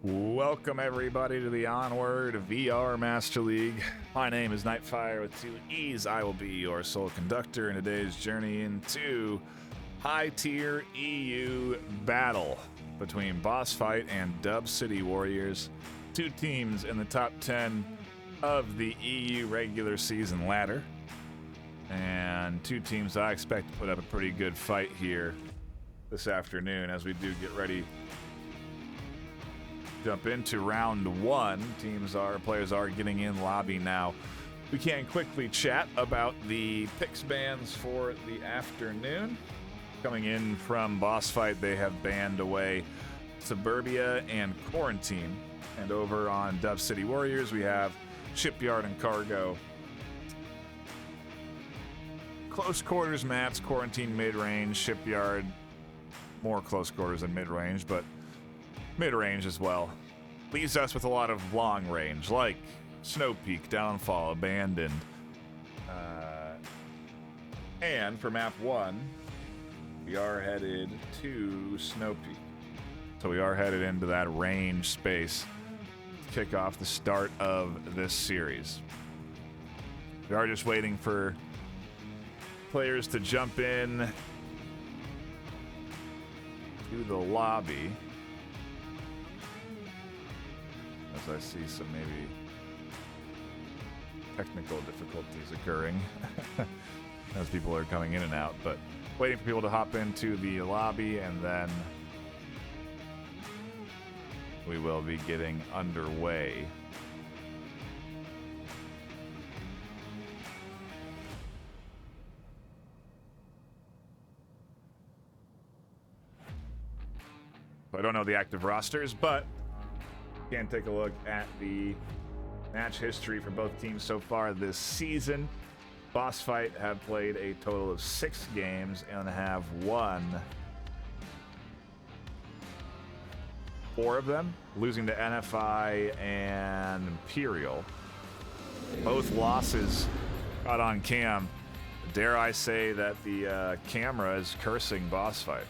Welcome everybody to the Onward VR Master League. My name is NightFiree with 2 E's. I will be your sole conductor in today's journey into high-tier EU battle between BossFight and DubCity Warriors, 2 teams in the top 10 of the EU regular season ladder, and 2 teams I expect to put up a pretty good fight here this afternoon as we do get ready jump into round 1. Players are getting in lobby now. We can quickly chat about the picks bans for the afternoon. Coming in from BossFight, they have banned away Suburbia and Quarantine. And over on DubCity Warriors, we have Shipyard and Cargo. Close quarters maps, Quarantine mid-range, Shipyard more close quarters than mid-range, but mid-range as well. Leaves us with a lot of long range, like Snow Peak, Downfall, Abandoned. And for map 1, we are headed to Snow Peak. So we are headed into that range space to kick off the start of this series. We are just waiting for players to jump in to the lobby. As I see some maybe technical difficulties occurring as people are coming in and out, but waiting for people to hop into the lobby, and then we will be getting underway. I don't know the active rosters, but can take a look at the match history for both teams so far this season. BossFight have played a total of 6 games and have won 4 of them, losing to NFI and Imperial. Both losses got on cam. Dare I say that the camera is cursing BossFight.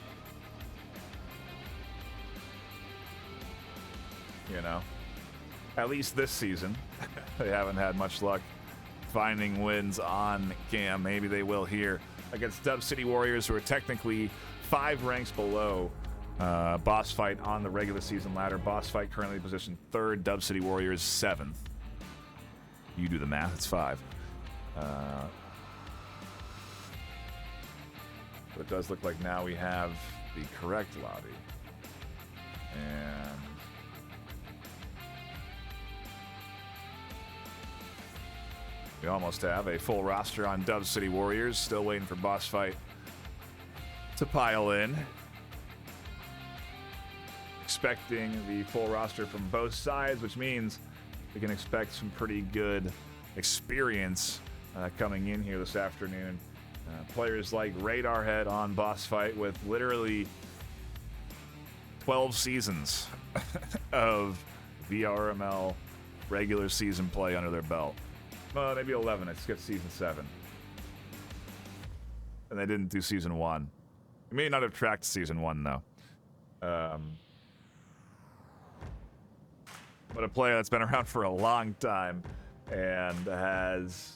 You know, at least this season, they haven't had much luck finding wins on cam. Maybe they will here against DubCity Warriors, who are technically 5 ranks below BossFight on the regular season ladder. BossFight currently positioned 3rd, DubCity Warriors 7th. You do the math, it's 5. But it does look like now we have the correct lobby. And we almost have a full roster on DubCity Warriors. Still waiting for BossFight to pile in. Expecting the full roster from both sides, which means we can expect some pretty good experience coming in here this afternoon. Players like Radarhead on BossFight with literally 12 seasons of VRML regular season play under their belt. Maybe 11. I skipped season 7. And they didn't do season 1. You may not have tracked season 1, though. But a player that's been around for a long time and has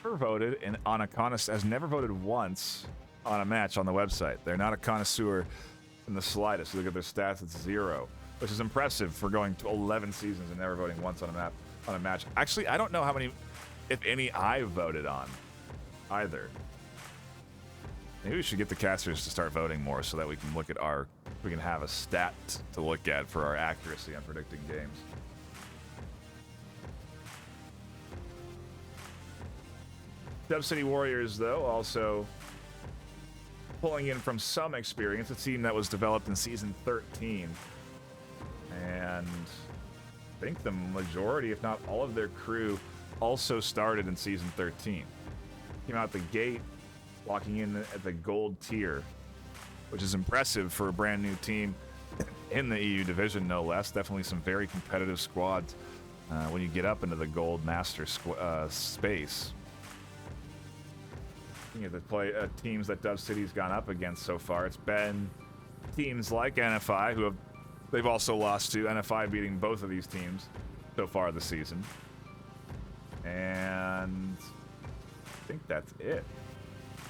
never voted has never voted once on a match on the website. They're not a connoisseur in the slightest. You look at their stats, it's 0, which is impressive for going to 11 seasons and never voting once on a match. Actually, I don't know how many, if any, I voted on either. Maybe we should get the casters to start voting more so that we can look at we can have a stat to look at for our accuracy on predicting games. DubCity Warriors, though, also pulling in from some experience, a team that was developed in season 13. And I think the majority, if not all of their crew, also started in season 13. Came out the gate, locking in at the gold tier, which is impressive for a brand new team in the EU division, no less. Definitely some very competitive squads when you get up into the gold master space. Looking at the teams that DubCity's gone up against so far, it's been teams like NFI, who have They've also lost to NFI, beating both of these teams so far this season. And I think that's it.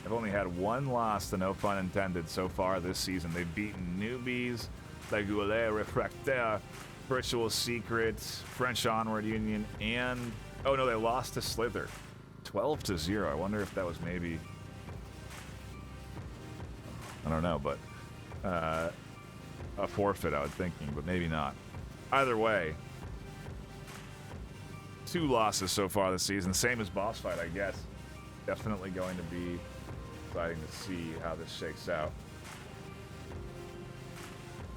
I've only had one loss, no pun intended, so far this season. They've beaten Newbies, La Goulet, Refractaire, Virtual Secrets, French Onward Union, and... oh no, they lost to Slither. 12-0. I wonder if that was maybe... I don't know, but... a forfeit, I was thinking, but maybe not. Either way, 2 losses so far this season. Same as BossFight, I guess. Definitely going to be exciting to see how this shakes out.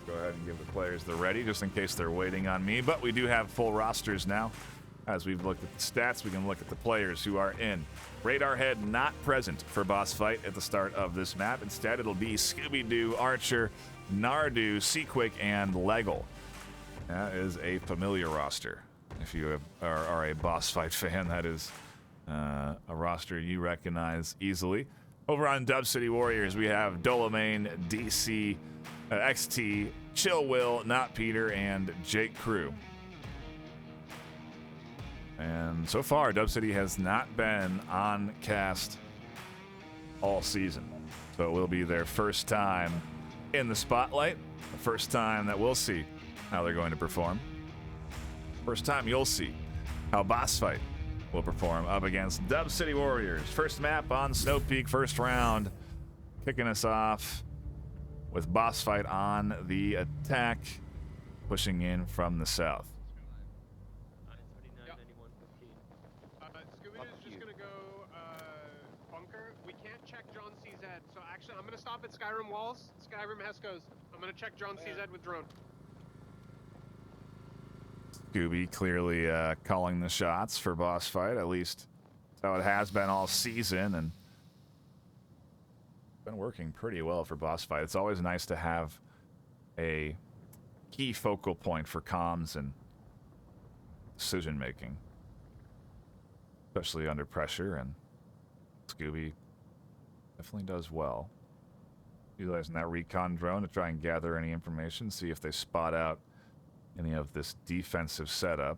Go ahead and give the players the ready, just in case they're waiting on me. But we do have full rosters now. As we've looked at the stats, we can look at the players who are in. Radarhead not present for BossFight at the start of this map. Instead, it'll be Scooby-Doo, Archer, Nardu, Seaquick, and Leggle. That is a familiar roster. If you are a BossFight fan, that is a roster you recognize easily. Over on DubCity Warriors, we have Dolomane, DC, XT, Chill Will, Not Peter, and Jake Crew. And so far, DubCity has not been on cast all season. So it will be their first time in the spotlight. The first time that we'll see how they're going to perform. First time you'll see how BossFight will perform up against DubCity Warriors. First map on Snow Peak, first round. Kicking us off with BossFight on the attack, pushing in from the south. I'm gonna stop at Skyrim walls. Skyrim Hesco's. I'm gonna check John CZ with drone. Scooby clearly calling the shots for BossFight, at least how it has been all season, and been working pretty well for BossFight. It's always nice to have a key focal point for comms and decision making, especially under pressure, and Scooby definitely does well. Utilizing that recon drone to try and gather any information, see if they spot out any of this defensive setup.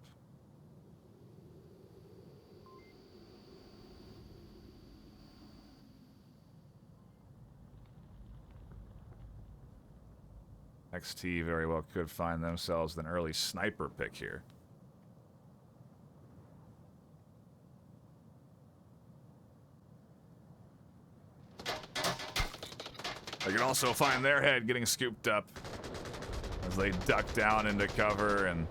XT very well could find themselves an early sniper pick here. They can also find their head getting scooped up as they duck down into cover, and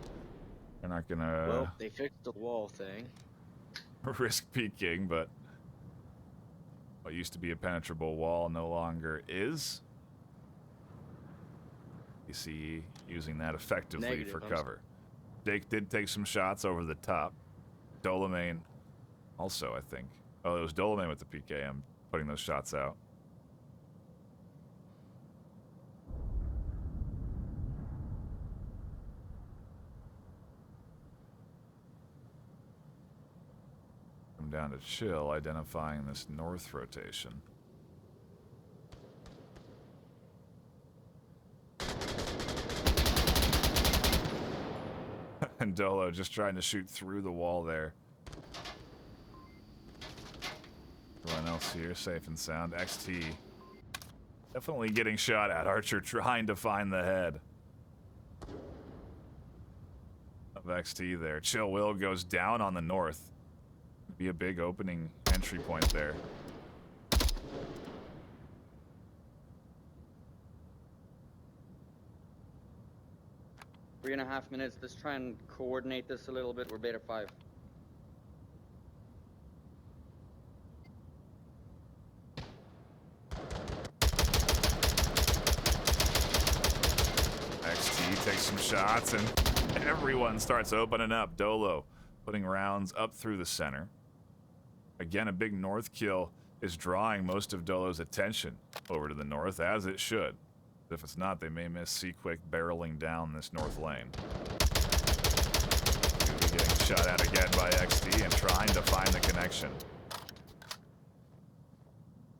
they're not gonna... Well, they fixed the wall thing. risk peeking, but what used to be a penetrable wall no longer is. You see, using that effectively for cover. Jake did take some shots over the top. Dolomane also, I think. Oh, it was Dolomane with the PKM putting those shots out. Come down to Chill, identifying this north rotation. And Dolo just trying to shoot through the wall there. Everyone else here safe and sound. XT definitely getting shot at. Archer trying to find the head of XT there. Chill Will goes down on the north. Be a big opening entry point there. 3.5 minutes. Let's try and coordinate this a little bit. We're beta 5. XT takes some shots, and everyone starts opening up. Dolo putting rounds up through the center. Again, a big north kill is drawing most of Dolo's attention over to the north, as it should. If it's not, they may miss Seaquick barreling down this north lane. Getting shot at again by XT and trying to find the connection.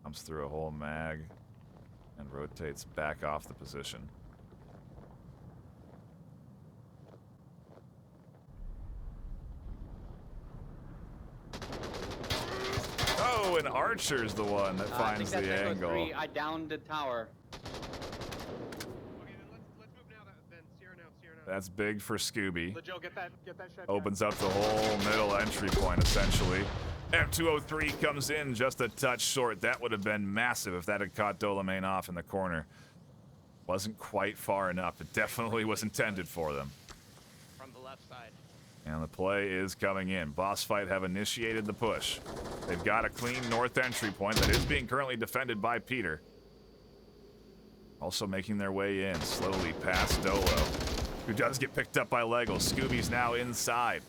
Comes through a whole mag and rotates back off the position. Oh, and Archer's the one that finds I think the that's Echo angle. 3. I downed the tower. Okay, then let's move now. Then Sierra now. That's big for Scooby. Joe, get that shed. Opens up the whole middle entry point, essentially. M203 comes in just a touch short. That would have been massive if that had caught Dolomane off in the corner. Wasn't quite far enough. It definitely was intended for them. From the left side. And the play is coming in. BossFight have initiated the push. They've got a clean north entry point that is being currently defended by Peter. Also making their way in, slowly past Dolo, who does get picked up by Lego. Scooby's now inside,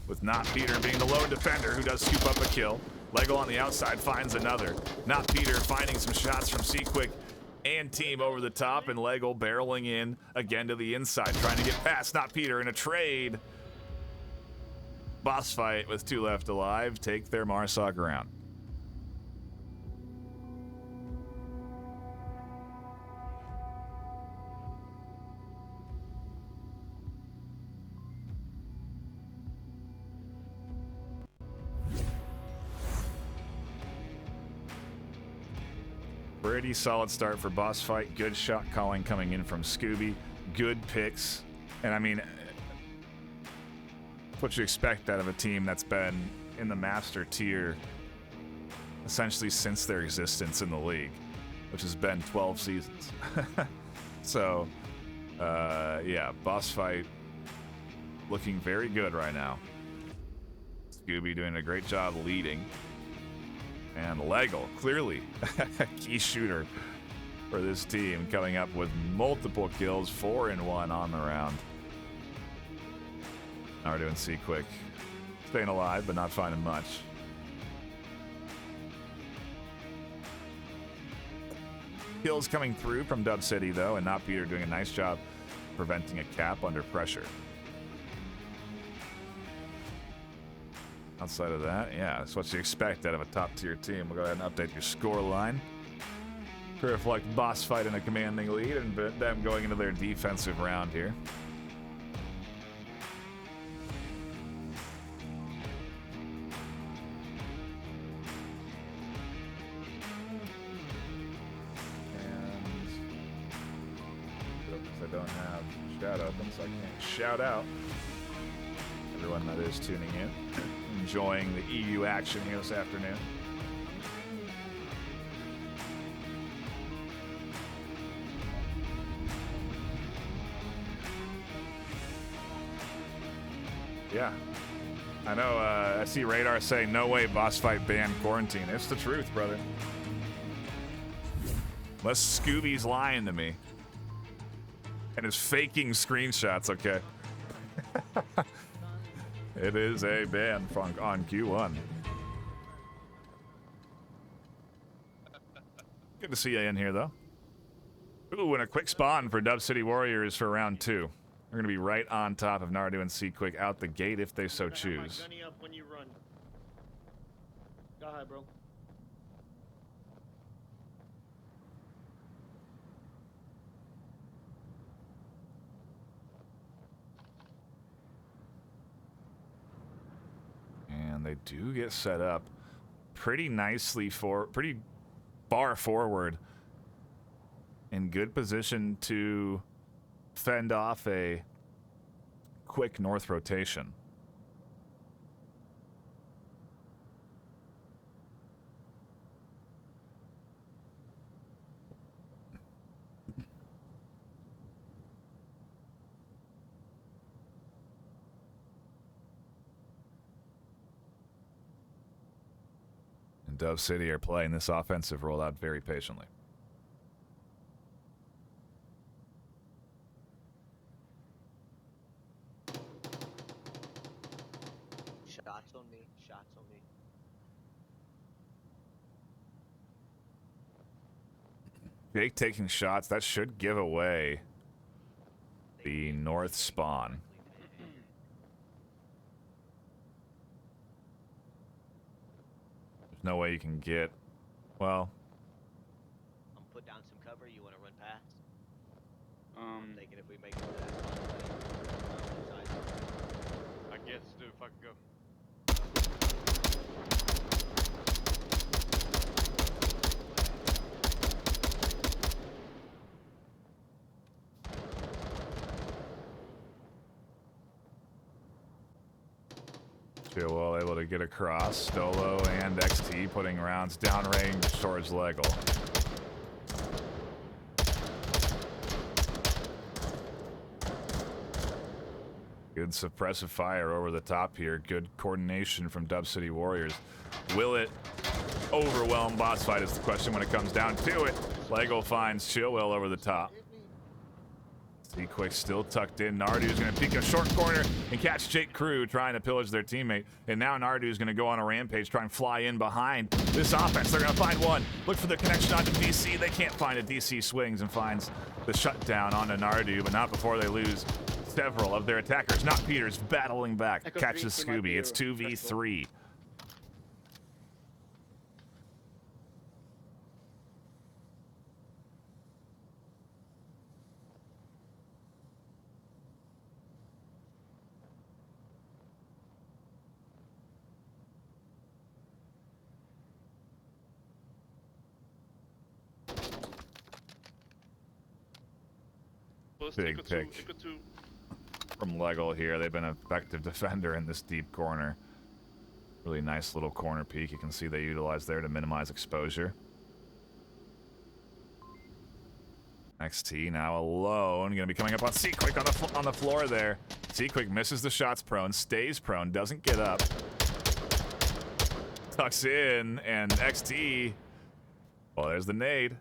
with Not Peter being the lone defender who does scoop up a kill. Lego on the outside finds another. Not Peter finding some shots from Seaquick and team over the top, and Lego barreling in again to the inside, trying to get past Not Peter in a trade. BossFight with 2 left alive take their Marsaw ground. Pretty solid start for BossFight. Good shot calling coming in from Scooby. Good picks. And I mean, what you expect out of a team that's been in the master tier essentially since their existence in the league, which has been 12 seasons. So, yeah, BossFight looking very good right now. Scooby doing a great job leading. And Lego, clearly a key shooter for this team, coming up with multiple kills, 4 in 1 on the round. Now we're doing Seaquick. Staying alive, but not finding much. Kills coming through from DubCity, though, and Not Peter doing a nice job preventing a cap under pressure. Outside of that, yeah, that's what you expect out of a top-tier team. We'll go ahead and update your score line to reflect BossFight in a commanding lead and them going into their defensive round here. I don't have shout open, so I can't shout out everyone that is tuning in, enjoying the EU action here this afternoon. Yeah, I know. I see Radar saying, "No way, BossFight banned quarantine." It's the truth, brother. Unless Scooby's lying to me and is faking screenshots, okay? It is a ban on Q1. Good to see you in here, though. Ooh, and a quick spawn for DubCity Warriors for round 2. They're going to be right on top of Nardu and Seaquick out the gate if they so choose. Gunny up when you run. Go ahead, bro. And they do get set up pretty nicely pretty far forward, in good position to fend off a quick north rotation. DubCity are playing this offensive rollout very patiently. Shots on me. Shots on me. Jake taking shots. That should give away the north spawn. There's no way you can get... Well... I'm put down some cover. You want to run past? I'm thinking if we make it to that I guess, dude, if I could go. Chilwell able to get across. Stolo and XT putting rounds downrange towards Legal. Good suppressive fire over the top here. Good coordination from DubCity Warriors. Will it overwhelm BossFight is the question when it comes down to it. Lego finds Chilwell over the top. Quick still tucked in. Nardu's going to peek a short corner and catch Jake Crew trying to pillage their teammate. And now Nardu's going to go on a rampage, try and fly in behind this offense. They're going to find one. Look for the connection onto DC. They can't find it. DC swings and finds the shutdown onto Nardu, but not before they lose several of their attackers. Not Peters battling back. Catches Scooby. It's 2v3. Big pick from Lego here. They've been an effective defender in this deep corner. Really nice little corner peek. You can see they utilize there to minimize exposure. XT now alone. Going to be coming up on C-Quick on the floor there. C-Quick misses the shots prone, stays prone, doesn't get up. Tucks in, and XT, well, there's the nade.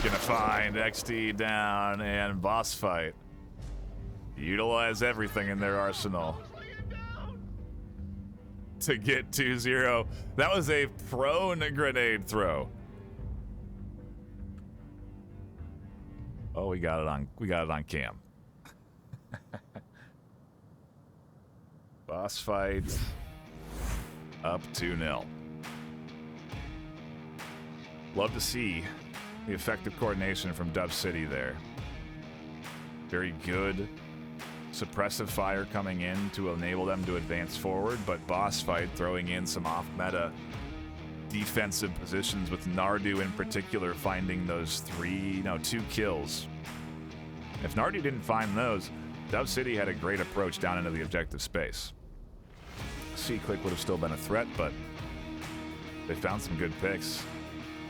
Gonna find XT down, and BossFight utilize everything in their arsenal to get 2-0. That was a prone grenade throw. Oh, we got it on cam. BossFight up 2-0. Love to see the effective coordination from DubCity there. Very good suppressive fire coming in to enable them to advance forward, but BossFight throwing in some off-meta defensive positions with Nardu in particular finding those 2 kills. If Nardu didn't find those, DubCity had a great approach down into the objective space. C-Click would have still been a threat, but they found some good picks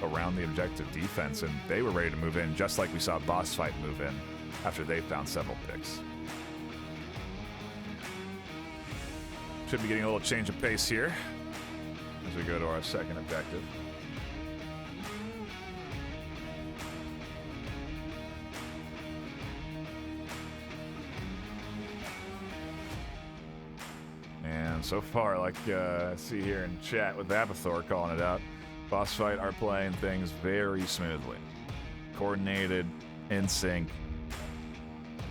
around the objective defense, and they were ready to move in just like we saw BossFight move in after they found several picks. Should be getting a little change of pace here as we go to our second objective. And so far, like I see here in chat with Abathor calling it out, BossFight are playing things very smoothly. Coordinated, in sync,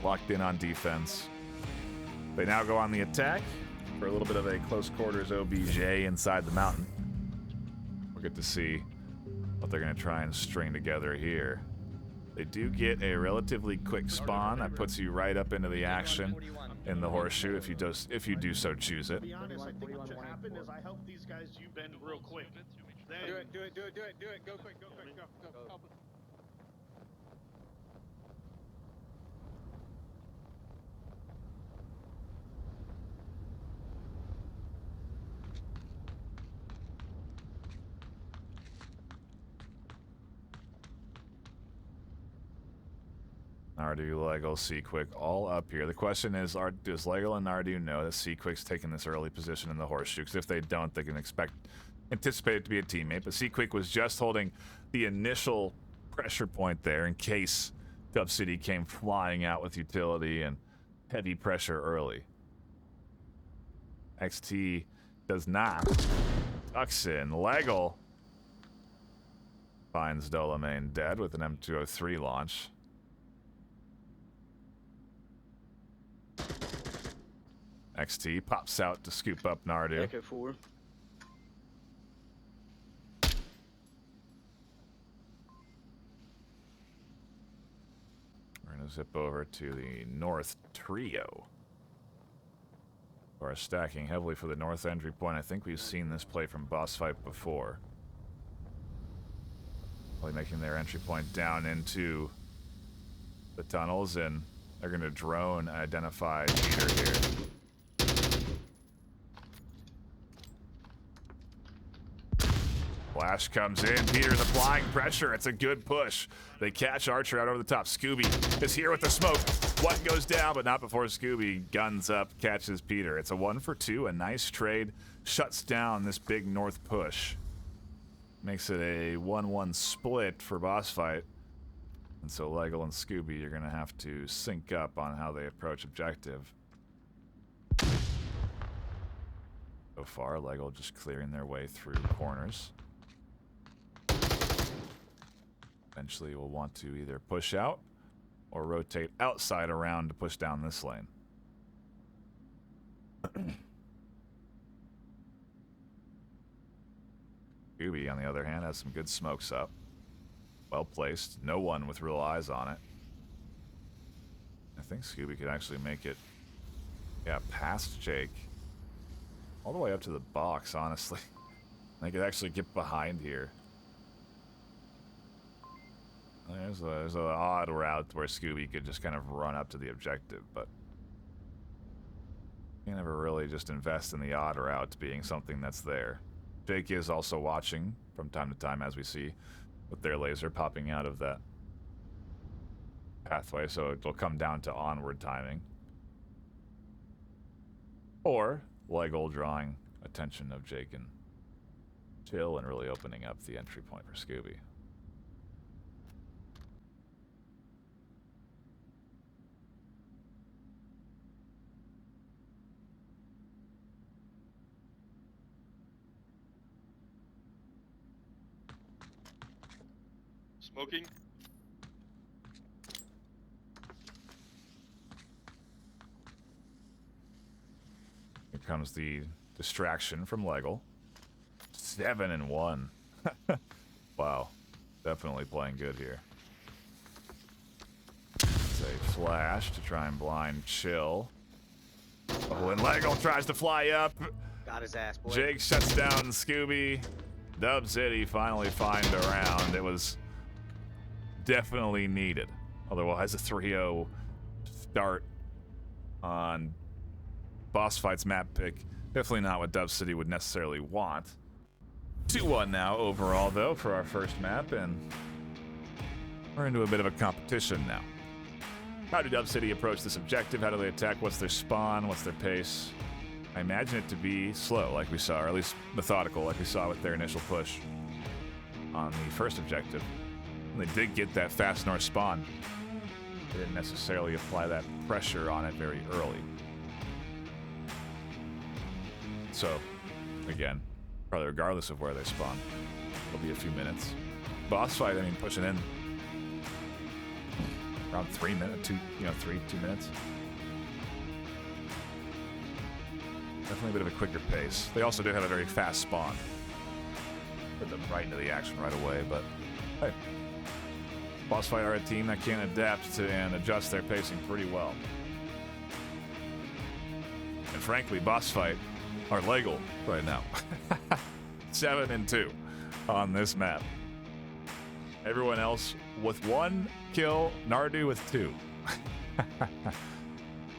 locked in on defense. They now go on the attack for a little bit of a close quarters OBJ inside the mountain. We'll get to see what they're going to try and string together here. They do get a relatively quick spawn that puts you right up into the action in the horseshoe if you do so choose it. To be honest, I think what should happen is I help these guys, you bend real quick. Do it. Go quick, go. Help us. Nardu, Lego, C-Quick, all up here. The question is, does Lego and Nardu know that C-Quick's taking this early position in the horseshoe? Because if they don't, they can anticipate it to be a teammate. But C-Quick was just holding the initial pressure point there in case DubCity came flying out with utility and heavy pressure early. XT does not. Tucks in. Lego finds Dolomane dead with an M203 launch. XT pops out to scoop up Nardu. Echo 4. We're going to zip over to the north trio. Who are stacking heavily for the north entry point. I think we've seen this play from BossFight before. Probably making their entry point down into the tunnels, and they're going to drone identify Peter here. Flash comes in. Peter's applying pressure. It's a good push. They catch Archer out over the top. Scooby is here with the smoke. One goes down, but not before Scooby guns up, catches Peter. It's a 1 for 2. A nice trade. Shuts down this big north push. Makes it a 1-1 split for BossFight. And so Leggle and Scooby are going to have to sync up on how they approach objective. So far, Leggle just clearing their way through corners. Eventually, we'll want to either push out or rotate outside around to push down this lane. Scooby, on the other hand, has some good smokes up. Well placed. No one with real eyes on it. I think Scooby could actually make it, yeah, past Jake. All the way up to the box, honestly. They could actually get behind here. There's an odd route where Scooby could just kind of run up to the objective, but you never really just invest in the odd route being something that's there. Jake is also watching from time to time, as we see, with their laser popping out of that pathway, so it'll come down to Onward timing. Or Leggle drawing attention of Jake and Chill and really opening up the entry point for Scooby. Smoking. Here comes the distraction from Leggle. 7-1. Wow. Definitely playing good here. It's a flash to try and blind Chill. Oh, and Leggle tries to fly up. Got his ass, boy. Jake shuts down Scooby. DubCity finally find a round. It was definitely needed. Otherwise, a 3-0 start on BossFight's map pick. Definitely not what DubCity would necessarily want. 2-1 now overall, though, for our first map, and we're into a bit of a competition now. How do DubCity approach this objective? How do they attack? What's their spawn? What's their pace? I imagine it to be slow, like we saw, or at least methodical, like we saw with their initial push on the first objective. And they did get that fast north spawn. They didn't necessarily apply that pressure on it very early. So, again, probably regardless of where they spawn, it'll be a few minutes. BossFight, I mean, pushing in around 3 minutes, 2 minutes. Definitely a bit of a quicker pace. They also do have a very fast spawn. Put them right into the action right away, but hey. BossFight are a team that can adapt to and adjust their pacing pretty well. And frankly, BossFight are Leggle right now. 7-2 on this map. Everyone else with 1 kill, Nardu with 2.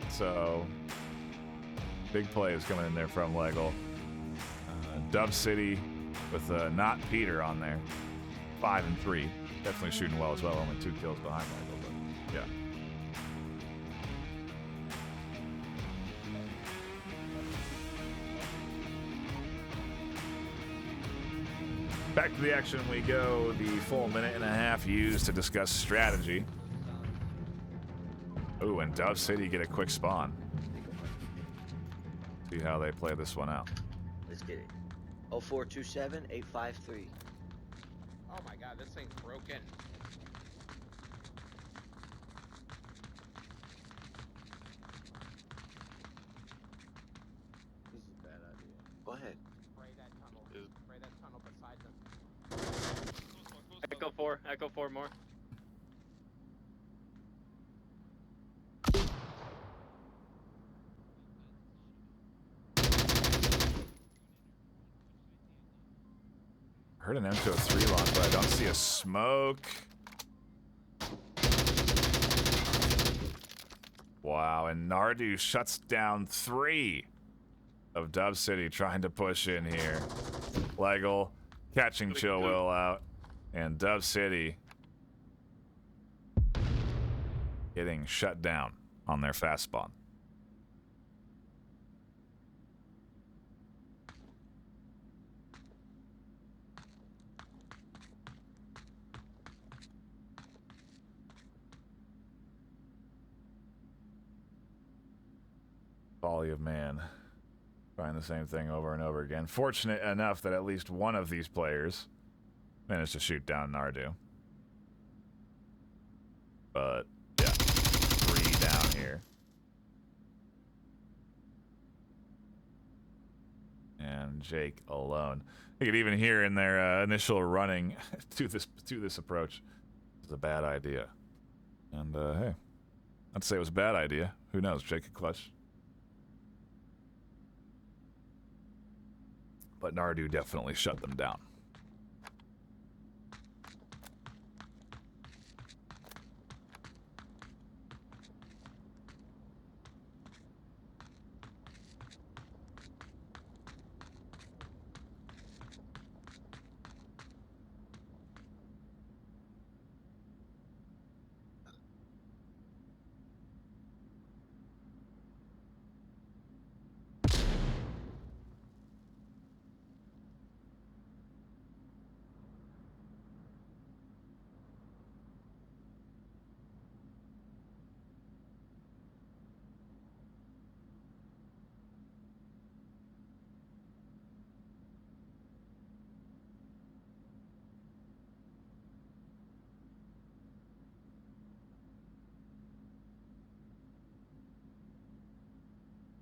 So, big plays coming in there from Leggle. DubCity with not Peter on there. 5-3. Definitely shooting well as well. Only 2 kills behind Leggle, but yeah. Back to the action we go. The full minute and a half used to discuss strategy. Ooh, and DubCity get a quick spawn. See how they play this one out. Let's get it. 0427-853. Oh my god, this thing's broken. This is a bad idea. Go ahead. Spray that tunnel. Is- Spray that tunnel beside them. Echo 4 more. Heard an M203 launch, but I don't see a smoke. Wow, and Nardu shuts down 3 of DubCity trying to push in here. Leggle catching Chill Will out, and DubCity getting shut down on their fast spawn. Folly of man. Trying the same thing over and over again. Fortunate enough that at least one of these players managed to shoot down Nardu. But, yeah. 3 down here. And Jake alone. You could even hear in their initial running to this approach. It's a bad idea. And, hey. I'd say it was a bad idea. Who knows? Jake could clutch. But Nardu definitely shut them down.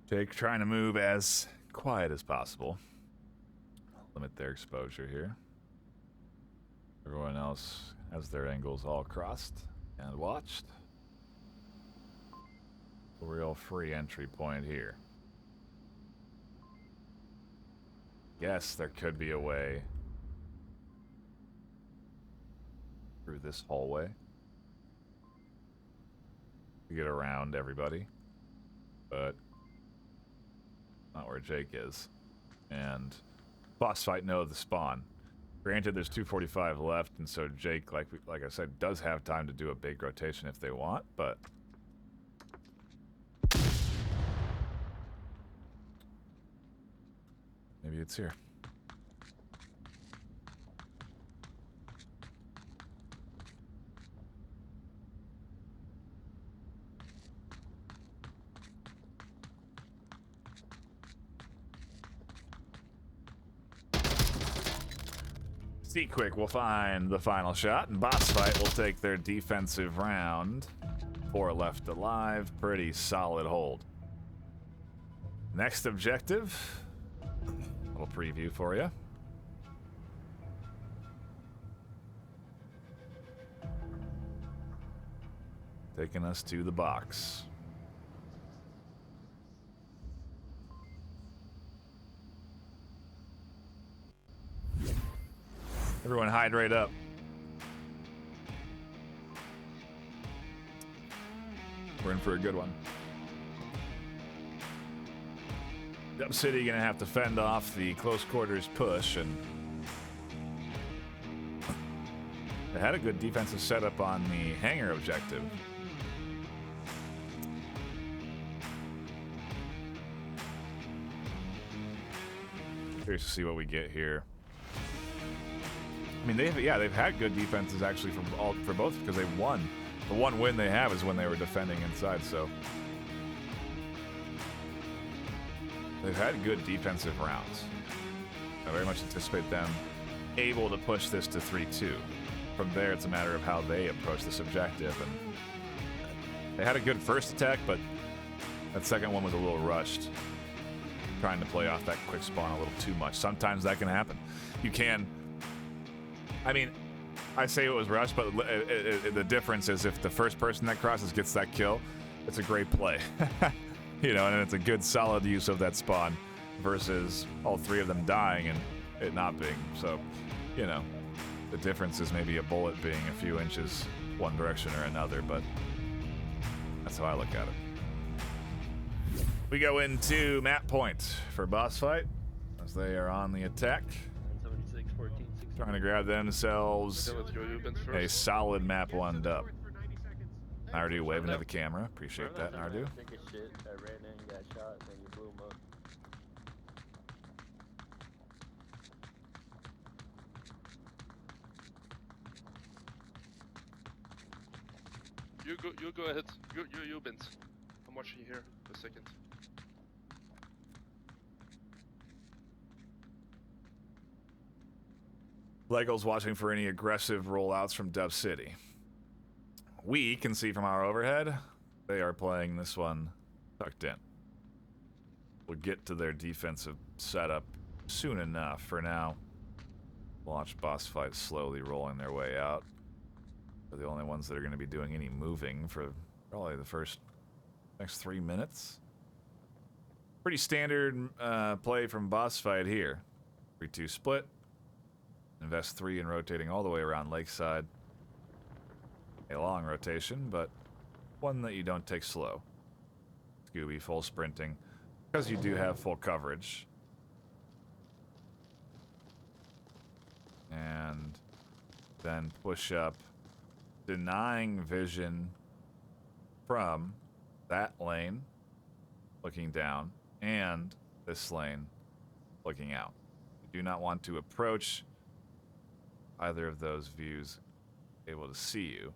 Jake trying to move as quiet as possible. Limit their exposure here. Everyone else has their angles all crossed and watched. A real free entry point here. Yes, there could be a way through this hallway to get around everybody, but not where Jake is. And BossFight know the spawn. Granted, there's 245 left, and so Jake, like I said, does have time to do a big rotation if they want, but maybe it's here. Quick will find the final shot, and BossFight will take their defensive round. 4 left alive. Pretty solid hold. Next objective. A little preview for you. Taking us to the box. Everyone hydrate up. We're in for a good one. DubCity gonna have to fend off the close quarters push, and they had a good defensive setup on the hangar objective. Curious to see what we get here. I mean, they've had good defenses actually for both, because they won. The one win they have is when they were defending inside, so they've had good defensive rounds. I very much anticipate them able to push this to 3-2. From there, it's a matter of how they approach this objective. And they had a good first attack, but that second one was a little rushed, trying to play off that quick spawn a little too much. Sometimes that can happen. You can. I mean, I say it was rushed, but the difference is if the first person that crosses gets that kill, it's a great play. You know, and it's a good, solid use of that spawn versus all 3 of them dying and it not being. So, you know, the difference is maybe a bullet being a few inches one direction or another, but that's how I look at it. We go into map point for BossFight as they are on the attack. 76, 14, 16. trying to grab themselves Let's go Ubin a first. solid map Get one to the dub. north for 90 seconds. Nardu waving at the camera. Appreciate that, Nardu. Take a shit. I ran in, got shot, then you blew him up. You go ahead. You Ubins. I'm watching here a second. Lego's watching for any aggressive rollouts from DubCity. We can see from our overhead, they are playing this one tucked in. We'll get to their defensive setup soon enough. For now, watch BossFight slowly rolling their way out. They're the only ones that are going to be doing any moving for probably the next 3 minutes. Pretty standard play from BossFight here. 3-2 split. Invest 3 in rotating all the way around Lakeside. A long rotation, but one that you don't take slow. Scooby full sprinting, because you do have full coverage. And then push up, denying vision from that lane, looking down, and this lane, looking out. You do not want to approach either of those views able to see you.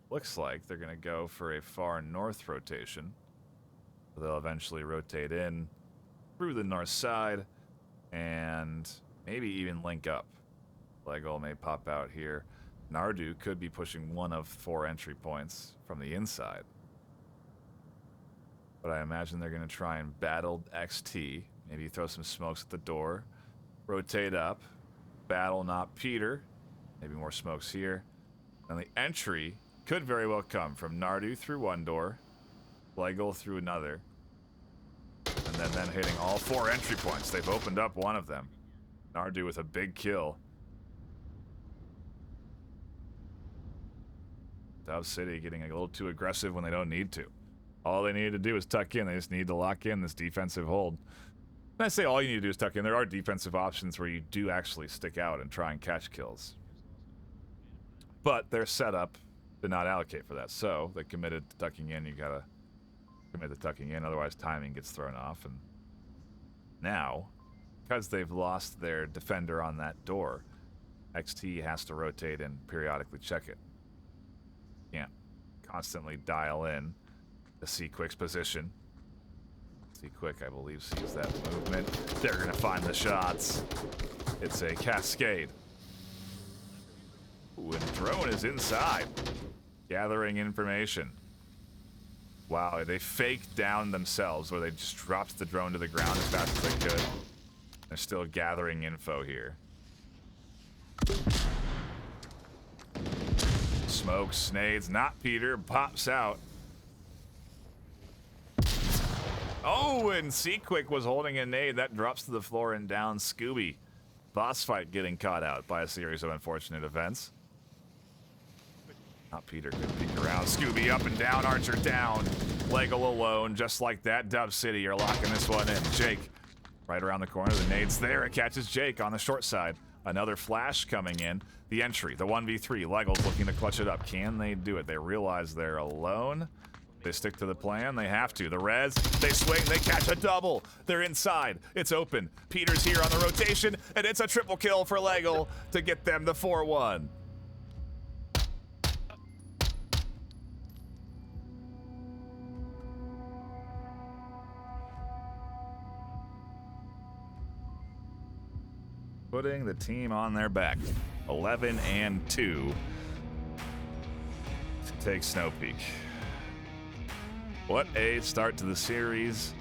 Looks like they're going to go for a far north rotation. They'll eventually rotate in through the north side and maybe even link up. Lego may pop out here. Nardu could be pushing one of 4 entry points from the inside. But I imagine they're going to try and battle XT. Maybe throw some smokes at the door. Rotate up. Battle not Peter. Maybe more smokes here. And the entry could very well come from Nardu through one door. Lego through another. And then hitting all 4 entry points. They've opened up one of them. Nardu with a big kill. DubCity getting a little too aggressive when they don't need to. All they needed to do is tuck in. They just need to lock in this defensive hold. And I say all you need to do is tuck in. There are defensive options where you do actually stick out and try and catch kills. But their setup did not allocate for that. So they committed to tucking in. You gotta commit to tucking in, otherwise timing gets thrown off. And now, because they've lost their defender on that door, XT has to rotate and periodically check it. Can't constantly dial in to see Quick's position. See Quick, I believe, sees that movement. They're gonna find the shots. It's a cascade. Ooh, and drone is inside, gathering information. Wow, they faked down themselves, where they just dropped the drone to the ground as fast as they could. They're still gathering info here. Smoke, snades, not Peter, pops out. Oh, and C-Quick was holding a nade. That drops to the floor and down Scooby. BossFight getting caught out by a series of unfortunate events. Not Peter, good peek around. Scooby up and down, Archer down. Lego alone, just like that. DubCity are locking this one in. Jake, right around the corner. The nade's there. It catches Jake on the short side. Another flash coming in. The entry, the 1v3. Lego's looking to clutch it up. Can they do it? They realize they're alone. They stick to the plan. They have to. The Reds, they swing. They catch a double. They're inside. It's open. Peter's here on the rotation, and it's a triple kill for Lego to get them the 4-1. Putting the team on their back. 11-2 to take Snow Peak. What a start to the series.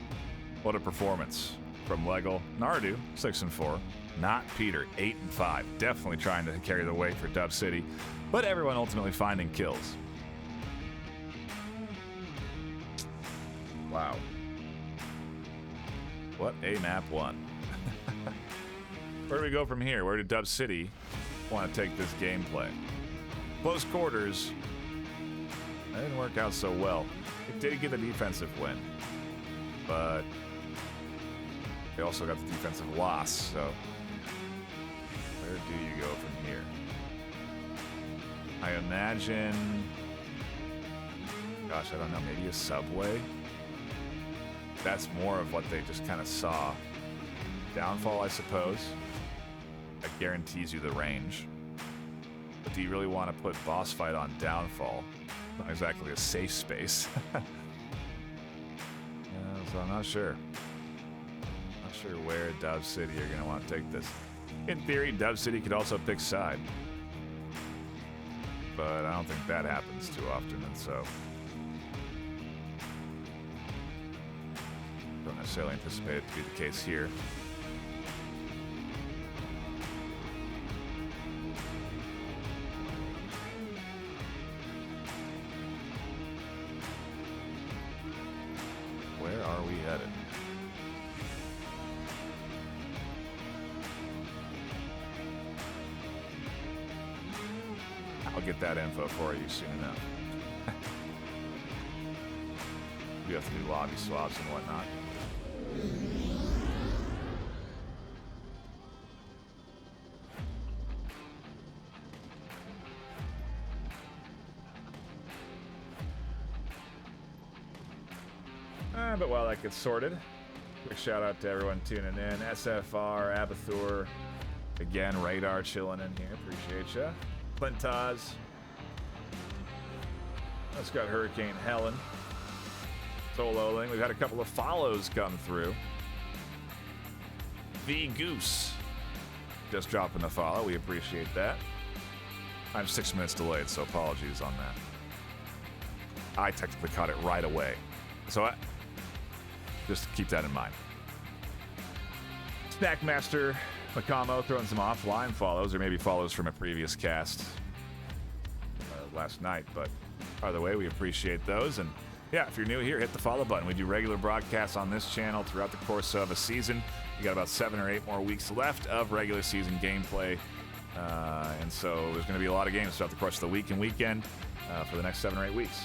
What a performance from Lego. Nardu, 6-4. Not Peter, 8-5. Definitely trying to carry the weight for DubCity, but everyone ultimately finding kills. Wow. What a map one. Where do we go from here? Where did DubCity want to take this gameplay? Close quarters. That didn't work out so well. It did get a defensive win, but they also got the defensive loss, so Where do you go from here? I imagine... Gosh, I don't know. Maybe a subway? That's more of what they just kind of saw. Downfall, I suppose. That guarantees you the range. But do you really want to put BossFight on Downfall? Not exactly a safe space. So I'm not sure. Not sure where DubCity are going to want to take this. In theory, DubCity could also pick side. But I don't think that happens too often, and so... don't necessarily anticipate it to be the case here. Where are we headed? I'll get that info for you soon enough. You have to do lobby swaps and whatnot. But while that gets sorted, quick shout out to everyone tuning in. SFR, Abathur, again, Radar chilling in here. Appreciate ya. Clintaz. That's got Hurricane Helen. Soloing. We've had a couple of follows come through. The Goose just dropping the follow. We appreciate that. I'm 6 minutes delayed, so apologies on that. I technically caught it right away. So just keep that in mind. Snackmaster Makamo throwing some offline follows, or maybe follows from a previous cast last night. But either way, we appreciate those. And yeah, if you're new here, hit the follow button. We do regular broadcasts on this channel throughout the course of a season. We got about 7 or 8 more weeks left of regular season gameplay. And so there's going to be a lot of games throughout the course of the week and weekend for the next 7 or 8 weeks.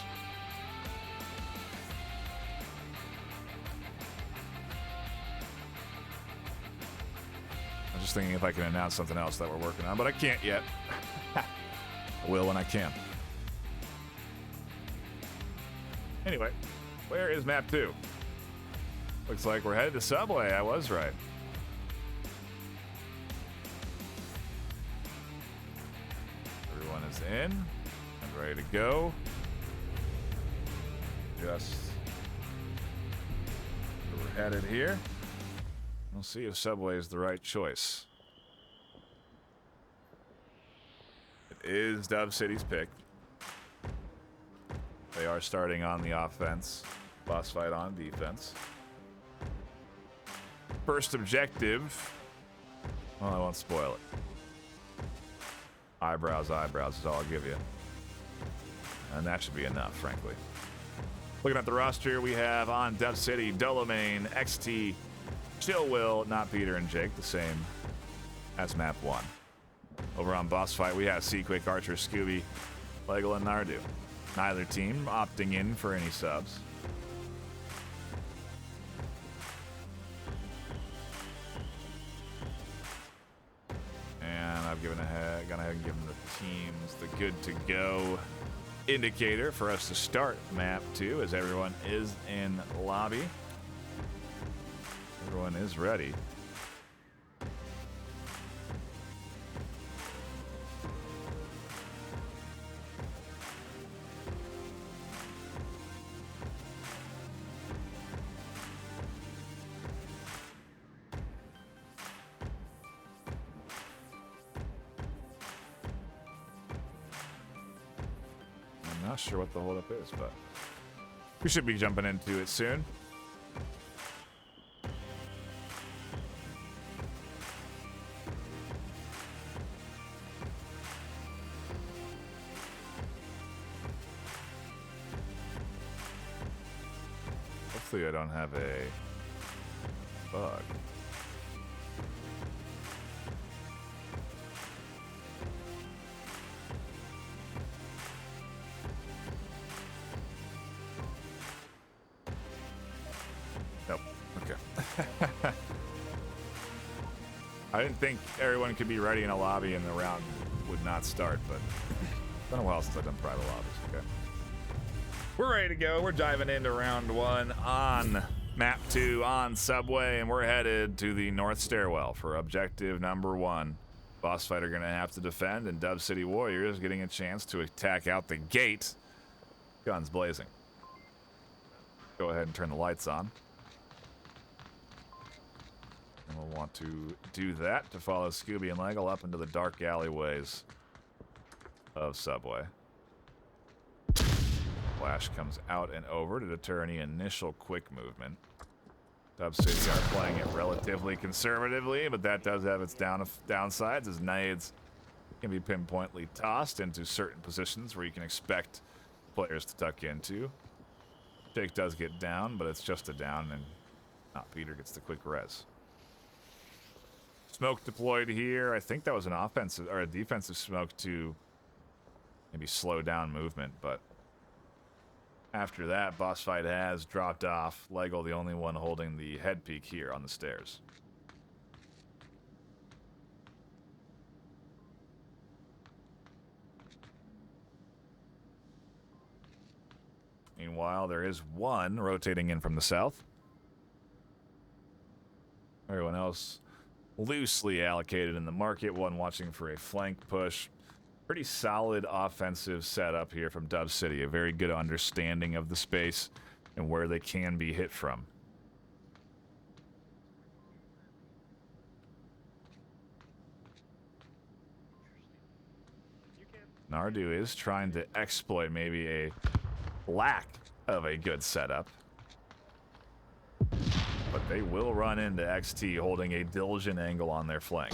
I'm just thinking if I can announce something else that we're working on, but I can't yet. I will when I can. Anyway, where is map 2? Looks like we're headed to Subway. I was right. Everyone is in and ready to go. Just we're headed here. We'll see if Subway is the right choice. It is DubCity's pick. They are starting on the offense. BossFight on defense. First objective. Well, I won't spoil it. Eyebrows is all I'll give you. And that should be enough, frankly. Looking at the roster, we have on DubCity, Dolomane, XT, Chillwill, not Peter and Jake, the same as map 1. Over on BossFight, we have Seaquick, Archer, Scooby, Lego, and Nardu. Neither team opting in for any subs. And I've gone ahead and given the teams the good to go indicator for us to start map 2 as everyone is in lobby. Everyone is ready. I'm not sure what the holdup is, but we should be jumping into it soon. Hopefully I don't have a bug. Nope. Okay. I didn't think everyone could be ready in a lobby and the round would not start, but it's been a while since I've done private lobbies. Okay. We're ready to go. We're diving into round 1 on map 2 on Subway, and we're headed to the North Stairwell for objective number 1. BossFight are going to have to defend, and DubCity Warriors getting a chance to attack out the gate. Guns blazing. Go ahead and turn the lights on. And we'll want to do that to follow Scooby and Leggle up into the dark alleyways of Subway. Flash comes out and over to deter any initial quick movement. DubCity are playing it relatively conservatively, but that does have its downsides, as nades can be pinpointly tossed into certain positions where you can expect players to tuck into. Jake does get down, but it's just a down, and not Peter gets the quick res. Smoke deployed here. I think that was an offensive or a defensive smoke to maybe slow down movement, but after that, BossFight has dropped off. Leggle the only one holding the head peak here on the stairs. Meanwhile, there is one rotating in from the south. Everyone else loosely allocated in the market, one watching for a flank push. Pretty solid offensive setup here from DubCity, a very good understanding of the space and where they can be hit from. Nardu is trying to exploit maybe a lack of a good setup. But they will run into XT holding a diligent angle on their flank.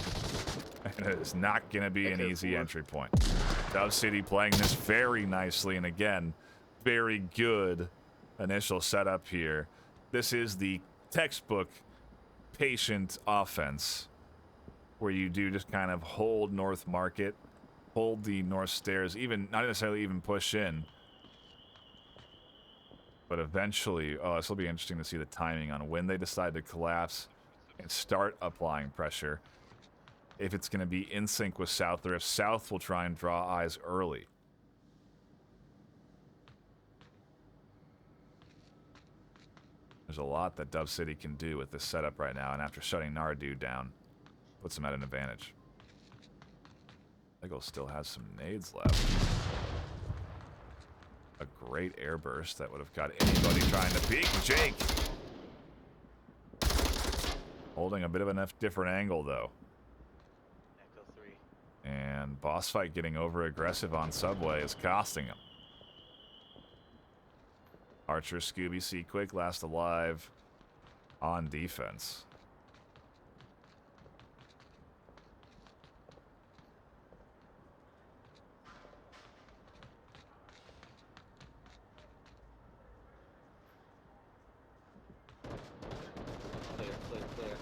And it is not going to be an easy entry point. DubCity playing this very nicely, and again, very good initial setup here. This is the textbook patient offense, where you do just kind of hold North Market, hold the North Stairs, even not necessarily even push in. But eventually, this will be interesting to see the timing on when they decide to collapse and start applying pressure. If it's going to be in sync with South, or if South will try and draw eyes early. There's a lot that DubCity can do with this setup right now, and after shutting Nardu down, puts them at an advantage. Leggle still has some nades left. A great air burst that would have got anybody trying to peek. Jake! Holding a bit of a different angle, though. Echo 3. And BossFight getting over aggressive on Subway is costing him. Archer, Scooby, C Quick, last alive on defense. Clear.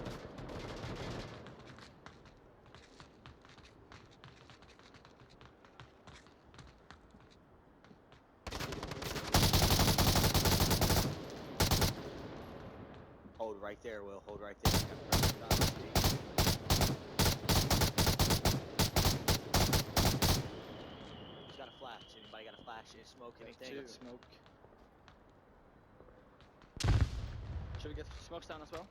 Hold right there, Will. Hold right there. Who's got a flash? Anybody got a flash? Smoke, anything? Smoke. Should we get smokes down as well?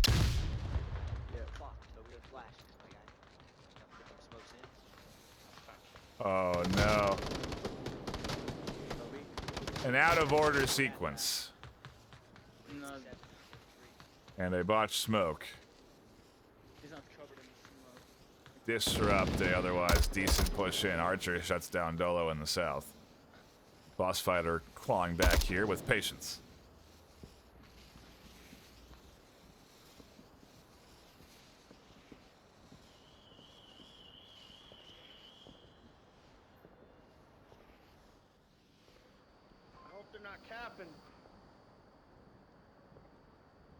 Yeah. Fuck. So we got flash. My guy. Get some smokes in. Oh no. An out of order sequence. No, And a botched smoke. he's not covered in smoke. Disrupt a otherwise decent push in. Archer shuts down Dolo in the south. BossFight are clawing back here with patience. I hope they're not capping.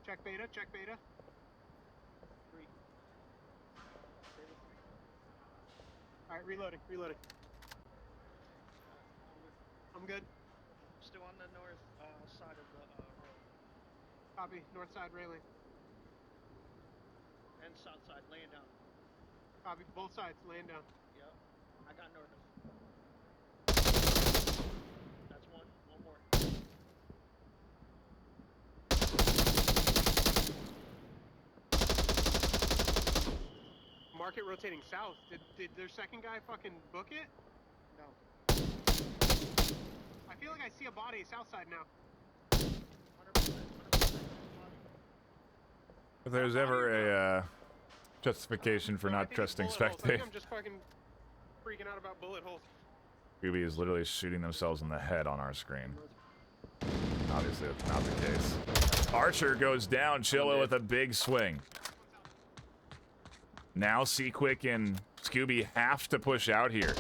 Check beta, check beta. 3. Alright, reloading. I'm good. Still on the north side of the road. Copy, north side railing. south side, laying down. Copy, both sides, laying down. Yep. I got north of. That's one. One more. Market rotating south. Did their second guy fucking book it? No. I feel like I see a body south side now. 100%. If there's ever a justification for No, I not think it's trusting bullet holes. I spectators, think I'm just fucking freaking out about bullet holes. Scooby is literally shooting themselves in the head on our screen. Obviously, that's not the case. Archer goes down, Chilla with a big swing. Now Seaquick and Scooby have to push out here.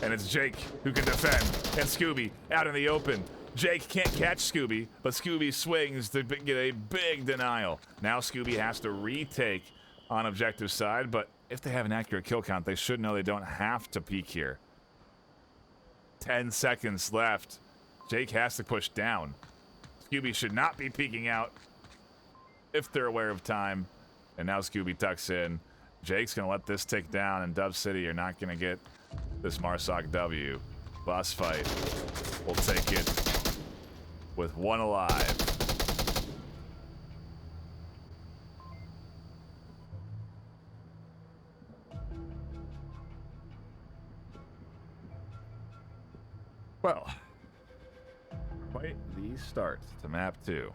And it's Jake who can defend. And Scooby out in the open. Jake can't catch Scooby, but Scooby swings to get a big denial. Now Scooby has to retake on objective side, but if they have an accurate kill count, they should know they don't have to peek here. 10 seconds left. Jake has to push down. Scooby should not be peeking out if they're aware of time. And now Scooby tucks in. Jake's going to let this tick down, and DubCity are not going to get this Marsoc W. BossFight will take it with one alive. Well, quite the start to map 2.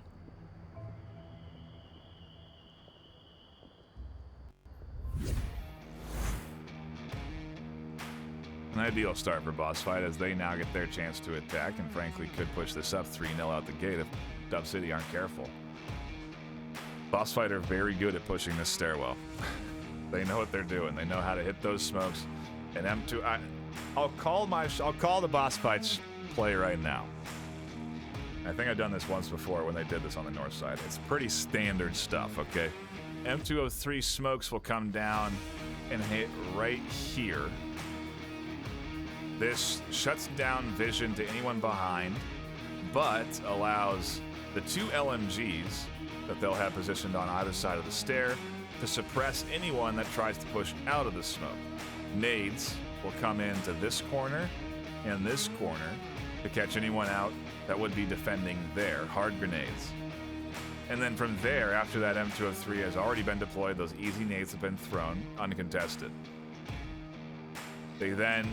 An ideal start for BossFight as they now get their chance to attack and frankly could push this up 3-0 out the gate if DubCity aren't careful. BossFight are very good at pushing this stairwell. They know what they're doing. They know how to hit those smokes. And M2, I'll call the BossFight play right now. I think I've done this once before when they did this on the north side. It's pretty standard stuff, okay? M203 smokes will come down and hit right here. This shuts down vision to anyone behind, but allows the 2 LMGs that they'll have positioned on either side of the stair to suppress anyone that tries to push out of the smoke. Nades will come into this corner and this corner to catch anyone out that would be defending there. Hard grenades. And then from there, after that M203 has already been deployed, those easy nades have been thrown, uncontested. They then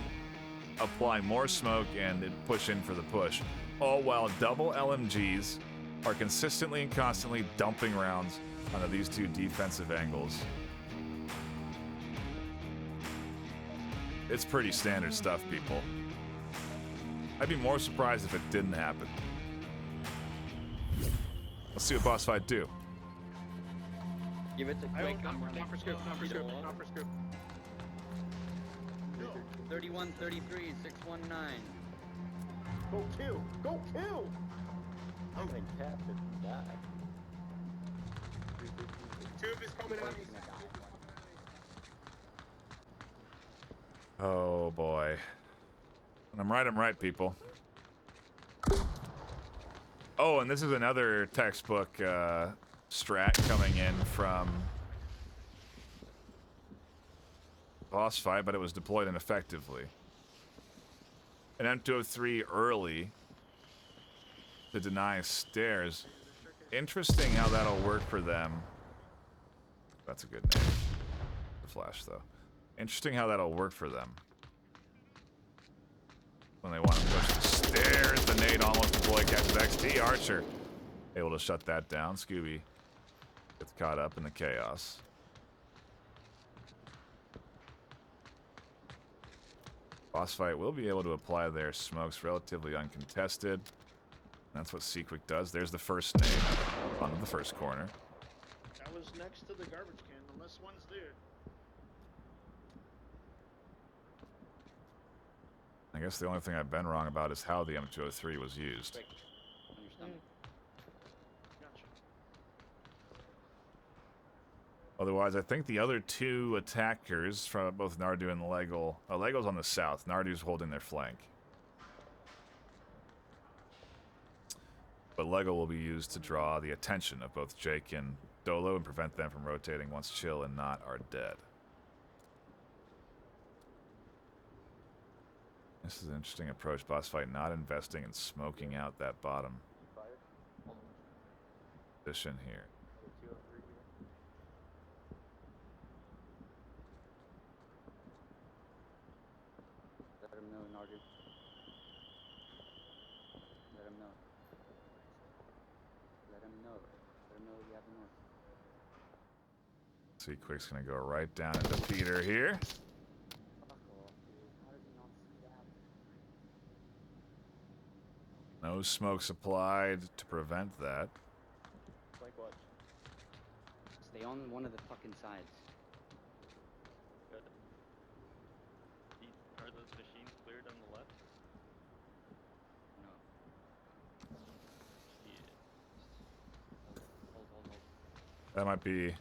apply more smoke and push in for the push, all while double LMGs are consistently and constantly dumping rounds onto these 2 defensive angles. It's pretty standard stuff, people. I'd be more surprised if it didn't happen. Let's see what BossFight do. Give it to I Quick. don't, not for scoop, not for scoop, not for scoop. 31, 33, 619. Go kill! Go kill! I'm gonna cap it and die. Tube is coming out. Oh boy. When I'm right, people. Oh, and this is another textbook strat coming in from BossFight, but it was deployed ineffectively. An M203 early to deny stairs. Interesting how that'll work for them. That's a good name. The flash, though. Interesting how that'll work for them. When they want to push the stairs, the nade almost deployed, catches XT. Archer able to shut that down. Scooby gets caught up in the chaos. BossFight will be able to apply their smokes relatively uncontested. That's what Seaquick does. There's the first nade onto the first corner. That was next to the garbage can, unless one's there. I guess the only thing I've been wrong about is how the M203 was used. Quick. On your stomach. Gotcha. Otherwise, I think the other 2 attackers from both Nardu and Lego... Oh, Lego's on the south. Nardu's holding their flank. But Lego will be used to draw the attention of both Jake and Dolo and prevent them from rotating once Chill and Not are dead. This is an interesting approach. BossFight not investing and smoking out that bottom position here. Let him know, Nardu. Let him know. Let him know. Let him know you have the north. See, Quick's gonna go right down into Peter here. Fuck off, dude. How does he not see that? No smoke supplied to prevent that. Like what? Stay on one of the fucking sides. Good. Are those machines cleared on the left? No. Yeah. Hold. That might be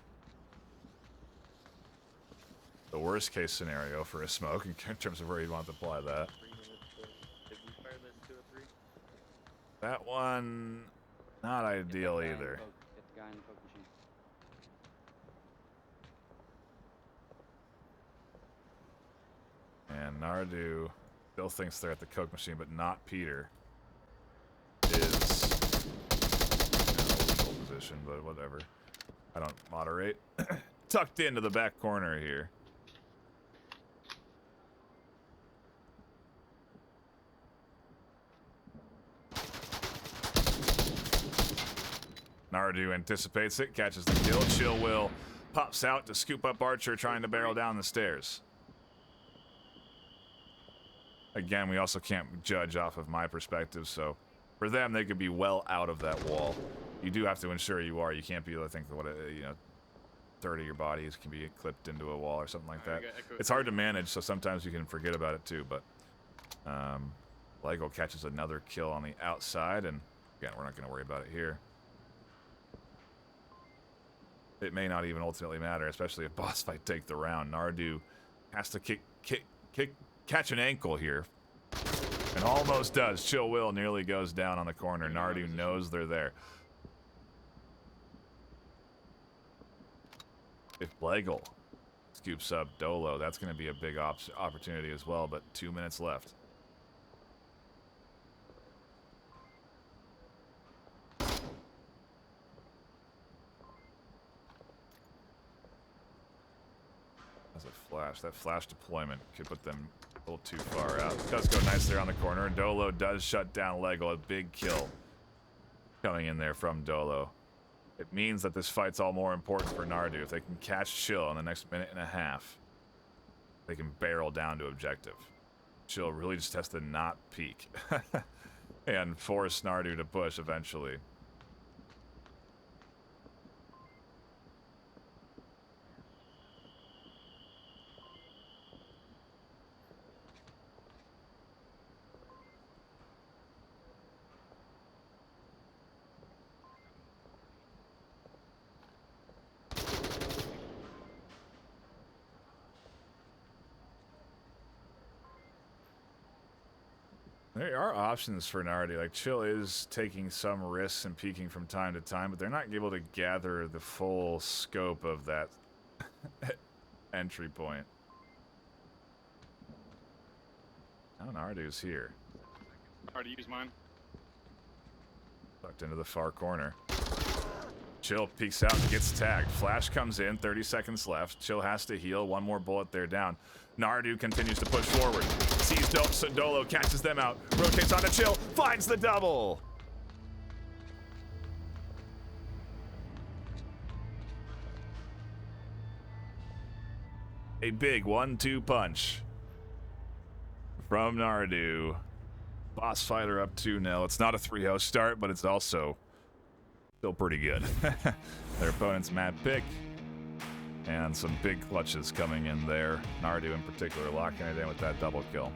the worst case scenario for a smoke in terms of where you'd want to apply that. 3 minutes to... Did we fire this 2 or 3? That one, not ideal either. Get the guy in the Coke machine. And Nardu still thinks they're at the Coke machine, but not Peter. Is in a legal position, but whatever. I don't moderate. Tucked into the back corner here. Nardu anticipates it, catches the kill. Chill Will pops out to scoop up Archer, trying to barrel down the stairs. Again, we also can't judge off of my perspective, so for them, they could be well out of that wall. You do have to ensure you are. You can't be able to think that, you know, 30 of your bodies can be clipped into a wall or something like that. It's hard to manage, so sometimes you can forget about it too, but Lego catches another kill on the outside, and again, we're not going to worry about it here. It may not even ultimately matter, especially if BossFight take the round. Nardu has to catch an ankle here. And almost does. Chill Will nearly goes down on the corner. Nardu knows they're there. If Blegal scoops up Dolo, that's going to be a big opportunity as well, but 2 minutes left. That's a flash. That flash deployment could put them a little too far out. It does go nice there on the corner, and Dolo does shut down Lego. A big kill coming in there from Dolo. It means that this fight's all more important for Nardu. If they can catch Chill in the next minute and a half, they can barrel down to objective. Chill really just has to not peek and force Nardu to push eventually. There are options for Nardu. Like, Chill is taking some risks and peeking from time to time, but they're not able to gather the full scope of that entry point. Now Nardu's here. Already use mine. Tucked into the far corner. Chill peeks out and gets tagged. Flash comes in, 30 seconds left. Chill has to heal. One more bullet there down. Nardu continues to push forward. Sees Dolo, catches them out. Rotates onto Chill, finds the double! A big 1-2 punch from Nardu. BossFight up 2-0. It's not a 3-0 start, but it's also still pretty good. Their opponent's mad pick. And some big clutches coming in there. Nardu in particular locking it in with that double kill.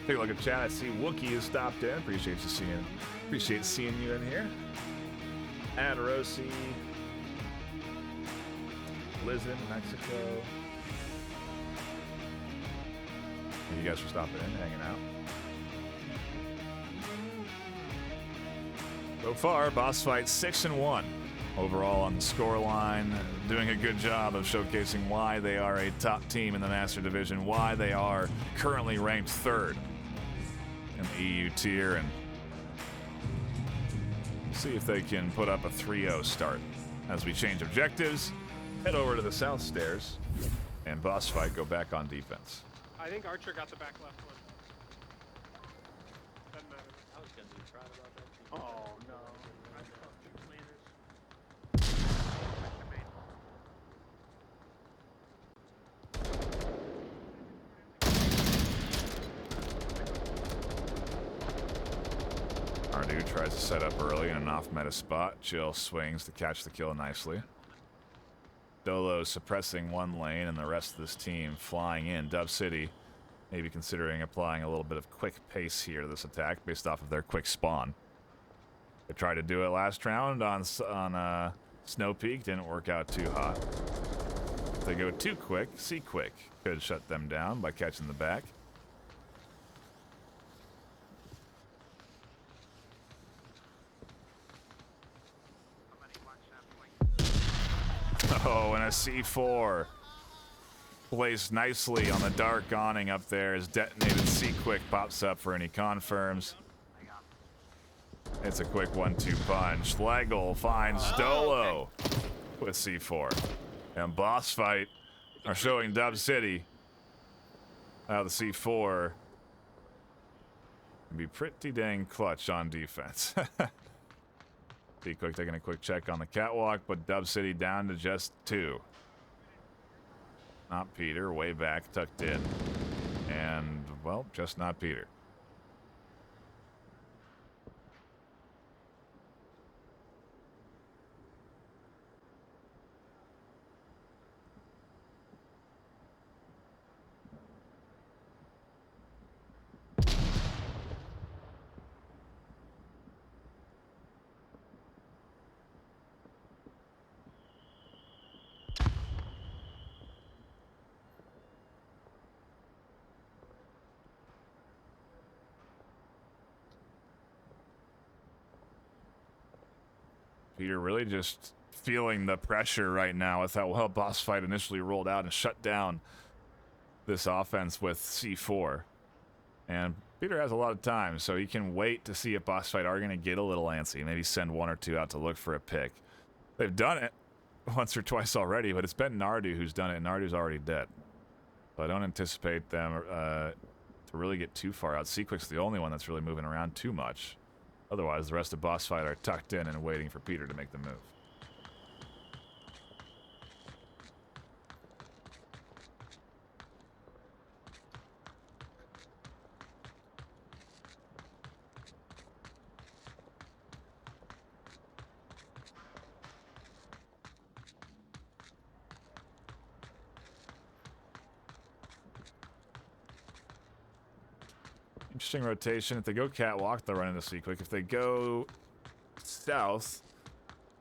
Take a look at chat. I see Wookie has stopped in. Appreciate seeing you in here. Ad Rossi, Lisbon, Mexico. Thank you guys for stopping in, hanging out. So far, BossFight 6-1 overall on the scoreline, doing a good job of showcasing why they are a top team in the Master Division, why they are currently ranked 3rd in the EU tier, and see if they can put up a 3-0 start. As we change objectives, head over to the south stairs, and BossFight go back on defense. I think Archer got the back left one. Doesn't matter. I was gonna be proud about that. Oh no. I fucked you cleaners. Ardu tries to set up early in an off-meta spot. Chill swings to catch the kill nicely. Dolo suppressing one lane and the rest of this team flying in. DubCity maybe considering applying a little bit of quick pace here to this attack based off of their quick spawn. They tried to do it last round on Snow Peak, didn't work out too hot. If they go too quick, See Quick could shut them down by catching the back. Oh, and a C4 placed nicely on the dark awning up there as detonated C-Quick pops up for any confirms. It's a quick 1-2 punch. Legel finds Dolo with C4. And BossFight are showing DubCity how the C4 can be pretty dang clutch on defense. C-Quick taking a quick check on the catwalk, but DubCity down to just 2. Not Peter, way back, tucked in. And, well, just not Peter. Peter really just feeling the pressure right now with how well BossFight initially rolled out and shut down this offense with C4. And Peter has a lot of time, so he can wait to see if BossFight are going to get a little antsy. Maybe send 1 or 2 out to look for a pick. They've done it once or twice already, but it's been Nardu who's done it, and Nardu's already dead. So I don't anticipate them to really get too far out. C-Quick's the only one that's really moving around too much. Otherwise, the rest of BossFight are tucked in and waiting for Peter to make the move. Interesting rotation. If they go catwalk, they'll run into C-Quick. If they go south,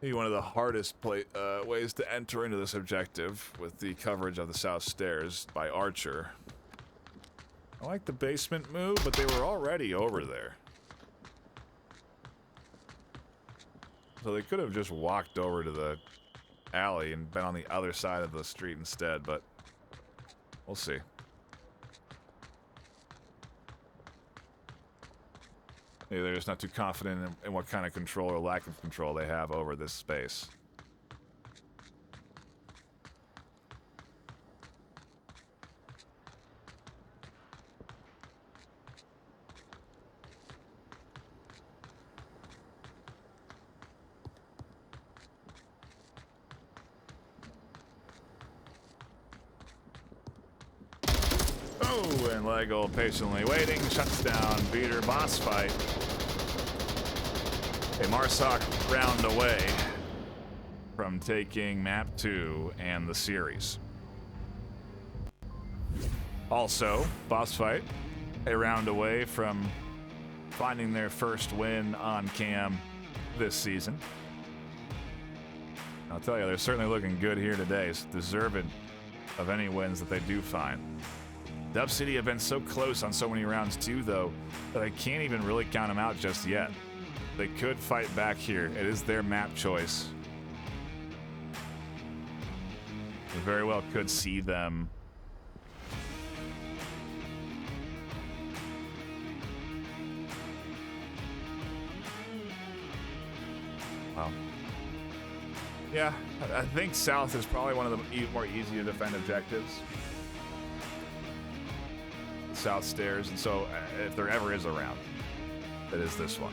maybe one of the hardest ways to enter into this objective with the coverage of the south stairs by Archer. I like the basement move, but they were already over there. So they could have just walked over to the alley and been on the other side of the street instead, but we'll see. Maybe they're just not too confident in what kind of control or lack of control they have over this space. Oh, and Lego patiently waiting, shuts down Peter. BossFight. A Marsoc round away from taking map 2 and the series. Also, BossFight a round away from finding their first win on cam this season. I'll tell you, they're certainly looking good here today, deserving of any wins that they do find. DubCity have been so close on so many rounds too, though, that I can't even really count them out just yet. They could fight back here. It is their map choice. We very well could see them yeah, I think South is probably one of the more easy to defend objectives. South stairs, and so if there ever is a round, it is this one.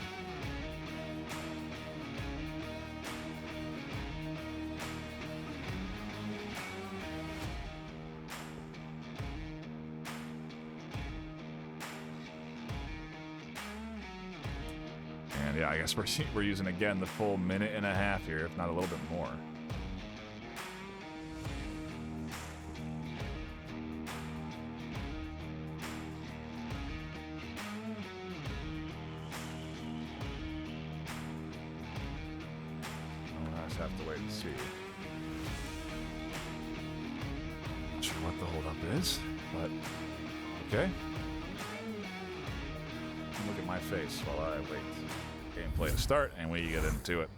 And yeah, I guess we're using again the full minute and a half here, if not a little bit more. I'll just have to wait and see. Not sure what the holdup is, but okay. Look at my face while I wait. Gameplay to start, and we get into it.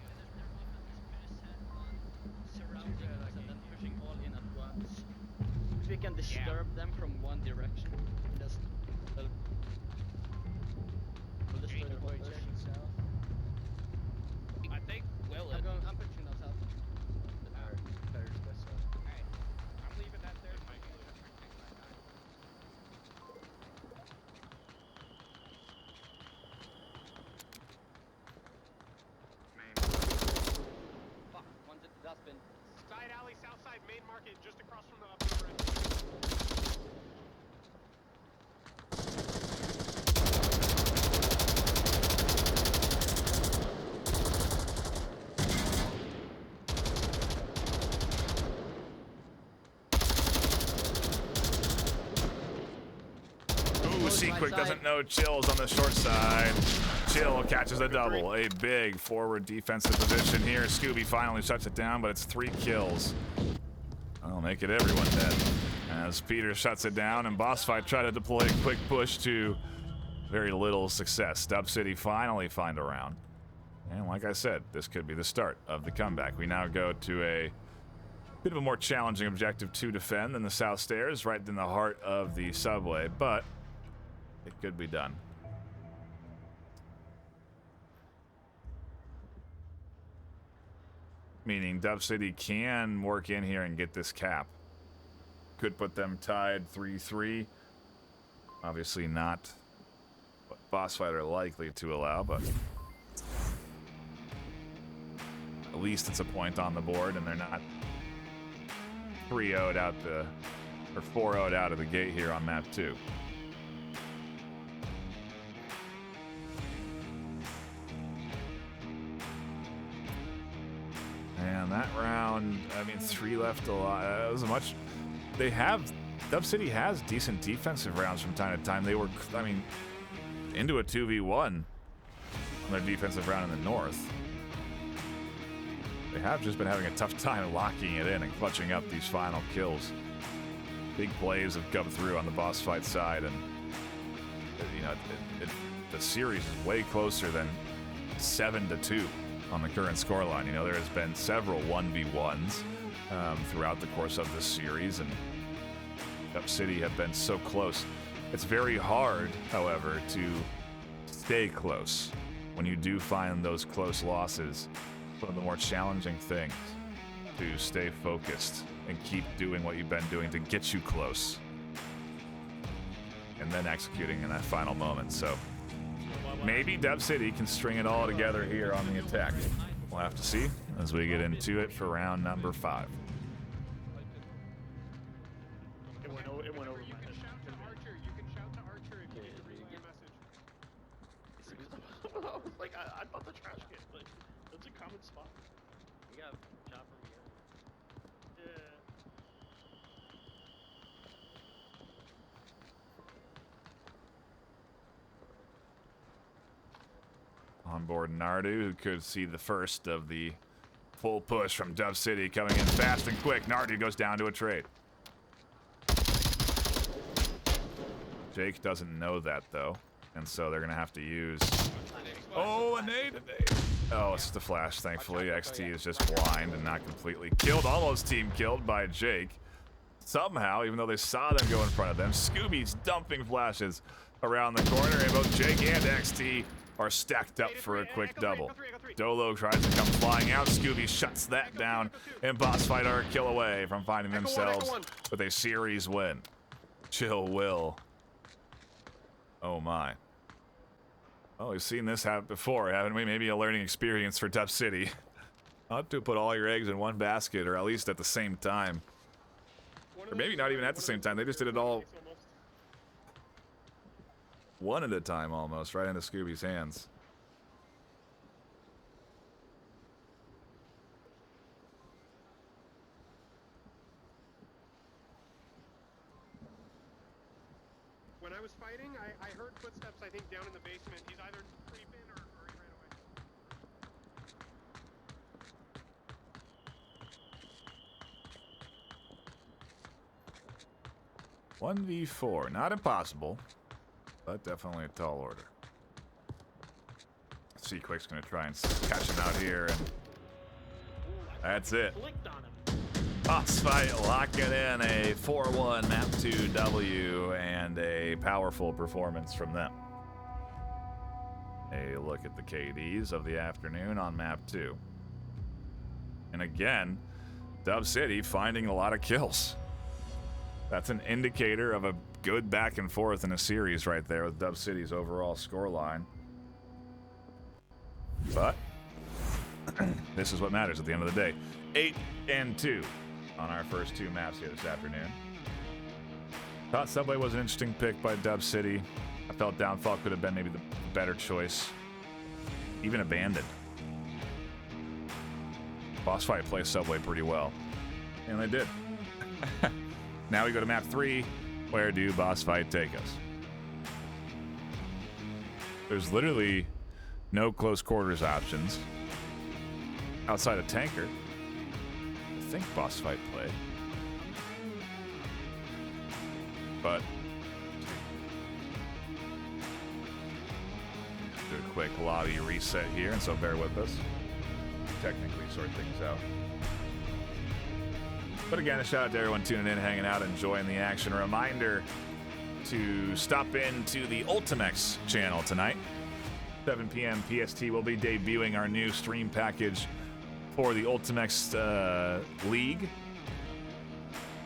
Surrounding us and then pushing all in at once. If we can disturb them from one direction, just we'll destroy the whole push. I think I'm pushing us out. Alright. I'm leaving that there. Fuck, one's at the dustbin. Side alley, south side, main market, just across from the upper bridge. Ooh, Seaquick doesn't know Chill's on the short side. Chill catches a double. A big forward defensive position here. Scooby finally shuts it down, but it's 3 kills. I'll make it everyone dead. As Peter shuts it down, and BossFight try to deploy a quick push to very little success. DubCity finally find a round. And like I said, this could be the start of the comeback. We now go to a bit of a more challenging objective to defend than the South Stairs, right in the heart of the subway, but it could be done. Meaning DubCity can work in here and get this cap. Could put them tied 3-3. Obviously not what BossFight are likely to allow, but at least it's a point on the board and they're not 3-0'd out the, or 4-0'd out of the gate here on map 2. And that round, I mean, 3 left alive. That was much. They have, DubCity has decent defensive rounds from time to time. They were, I mean, into a 2v1 on their defensive round in the north. They have just been having a tough time locking it in and clutching up these final kills. Big plays have come through on the BossFight side, and you know, the series is way closer than 7-2 on the current scoreline. You know, there has been several 1v1s throughout the course of this series, and DubCity have been so close. It's very hard, however, to stay close. When you do find those close losses, one of the more challenging things to stay focused and keep doing what you've been doing to get you close, and then executing in that final moment. So maybe DubCity can string it all together here on the attack. We'll have to see as we get into it for round number 5. It went over You my can head. shout to Archer. You can shout to Archer if you need to relay a message. I was like, I thought the trash can, but that's a common spot. We got chopper here. Yeah. on board Nardu, who could see the first of the full push from DubCity coming in fast and quick. Nardu goes down to a trade. Jake doesn't know that, though, and so they're going to have to use... Oh, a nade. Oh, it's the flash, thankfully. XT is just blind and not completely killed. Almost team killed by Jake. Somehow, even though they saw them go in front of them, Scooby's dumping flashes around the corner, and both Jake and XT are stacked up for a quick double. Dolo tries to come flying out. Scooby shuts that down, and BossFight are a kill away from finding themselves with a series win. Chill Will. Oh my. Oh, we've seen this happen before, haven't we? Maybe a learning experience for DubCity. Not to put all your eggs in one basket, or at least at the same time. Or maybe not even at the same time. They just did it all one at a time almost, right into Scooby's hands. When I was fighting, I heard footsteps, I think, down in the basement. He's either creeping or he ran away. 1v4, not impossible, but definitely a tall order. Seaquick's gonna try and catch him out here, and that's it. Flicked on him. BossFight locking in a 4-1 map 2 W and a powerful performance from them. A look at the KDs of the afternoon on map 2. And again, DubCity finding a lot of kills. That's an indicator of a good back and forth in a series right there with DubCity's overall scoreline. But this is what matters at the end of the day. 8-2 on our first 2 maps here this afternoon. Thought Subway was an interesting pick by DubCity. I felt Downfall could have been maybe the better choice. Even Abandoned. BossFight plays Subway pretty well. And they did. Now we go to map 3. Where do BossFight take us? There's literally no close quarters options outside of Tanker. I think BossFight play. But do a quick lobby reset here, and so bear with us. Technically sort things out. But again, a shout out to everyone tuning in, hanging out, enjoying the action. A reminder to stop into the Ultimex channel tonight. 7 p.m. PST, we'll be debuting our new stream package for the Ultimex League.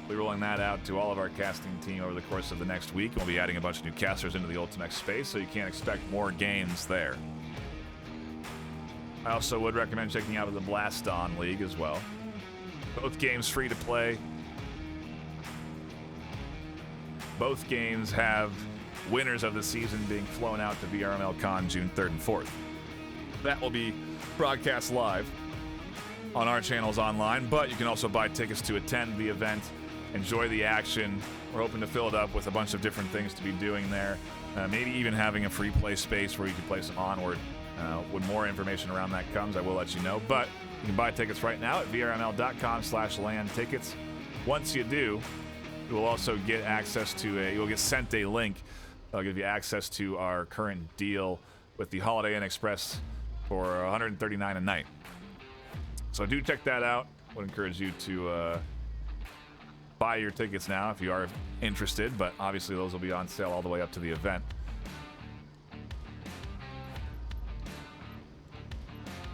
We'll be rolling that out to all of our casting team over the course of the next week. We'll be adding a bunch of new casters into the Ultimex space, so you can't expect more games there. I also would recommend checking out the Blast On League as well. Both games free to play. Both games have winners of the season being flown out to VRML Con June 3rd and 4th. That will be broadcast live on our channels online, but you can also buy tickets to attend the event, enjoy the action. We're hoping to fill it up with a bunch of different things to be doing there. Maybe even having a free play space where you can play some Onward. When more information around that comes, I will let you know. But you can buy tickets right now at vrml.com/LAN tickets. Once you do, you will also get access to you'll get sent a link. That'll give you access to our current deal with the Holiday Inn Express for $139 a night. So do check that out. Would encourage you to buy your tickets now if you are interested, but obviously those will be on sale all the way up to the event.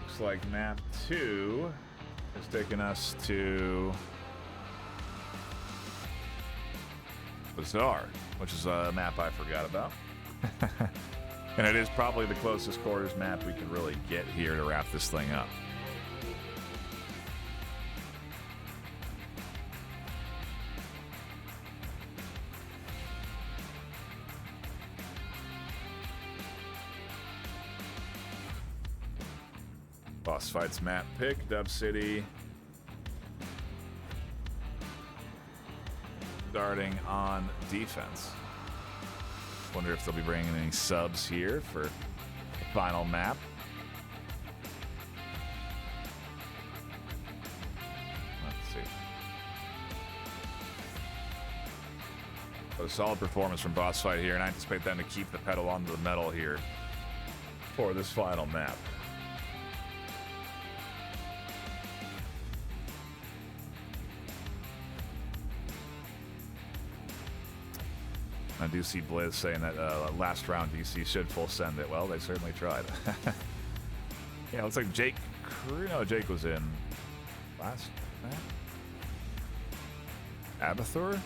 Looks like map 2 is taking us to Bazaar, which is a map I forgot about. And it is probably the closest quarters map we can really get here to wrap this thing up. BossFight's map pick, DubCity. Starting on defense. Wonder if they'll be bringing any subs here for the final map. A solid performance from BossFight here, and I anticipate them to keep the pedal onto the metal here for this final map. I do see Blizz saying that last round DC should full send it. Well, they certainly tried. Yeah, looks like Jake. No, Jake was in last map. Abathur?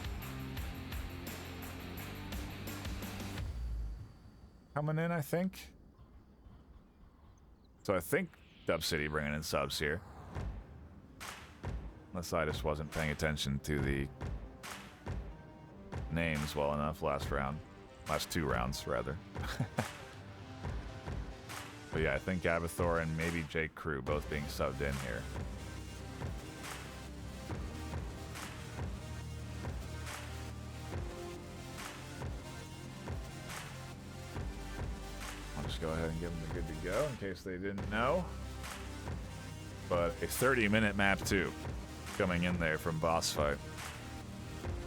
Coming in, I think. So I think DubCity bringing in subs here. Unless I just wasn't paying attention to the names well enough last round. Last 2 rounds, rather. But yeah, I think Abathor and maybe Jake Crew both being subbed in here. I'll just go ahead and give them the good to go in case they didn't know. But a 30-minute map 2 coming in there from BossFight.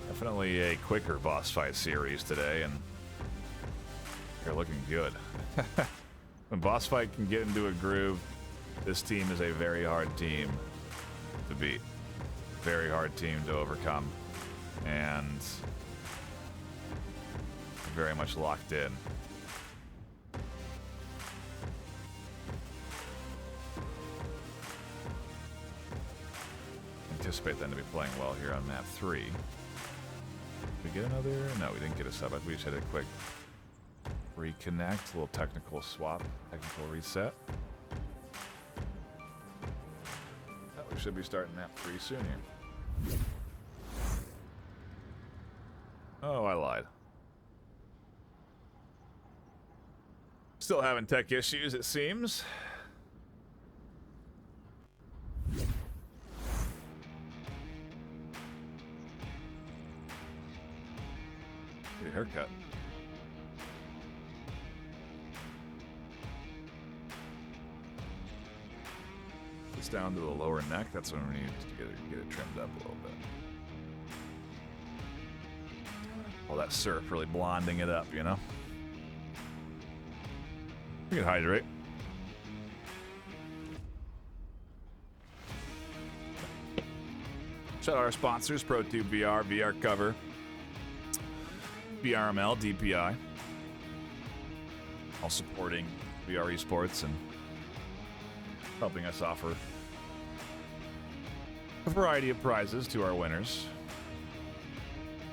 Definitely a quicker BossFight series today, and they're looking good. When BossFight can get into a groove, this team is a very hard team to beat. Very hard team to overcome. And very much locked in. Anticipate them to be playing well here on map 3. Did we get another? No, we didn't get a sub. We just had a quick reconnect, a little technical swap, technical reset. We should be starting map 3 soon here. Oh, I lied. Still having tech issues, it seems. Get a haircut. It's down to the lower neck. That's when we need to get it trimmed up a little bit. All that syrup really blonding it up, you know? We can hydrate. Shout out our sponsors, ProTube VR, VR Cover, VRML, DPI. All supporting VR esports and helping us offer a variety of prizes to our winners.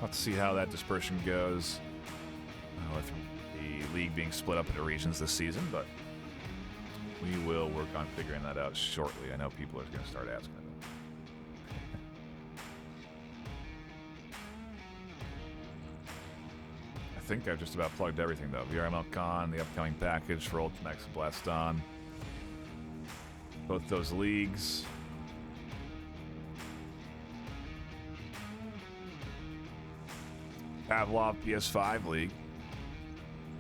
Let's see how that dispersion goes with the league being split up into regions this season, but we will work on figuring that out shortly. I know people are going to start asking about it. I think I've just about plugged everything, though. VRML Con, the upcoming package for Ultimax and Blaston. Both those leagues. Pavlov PS5 League.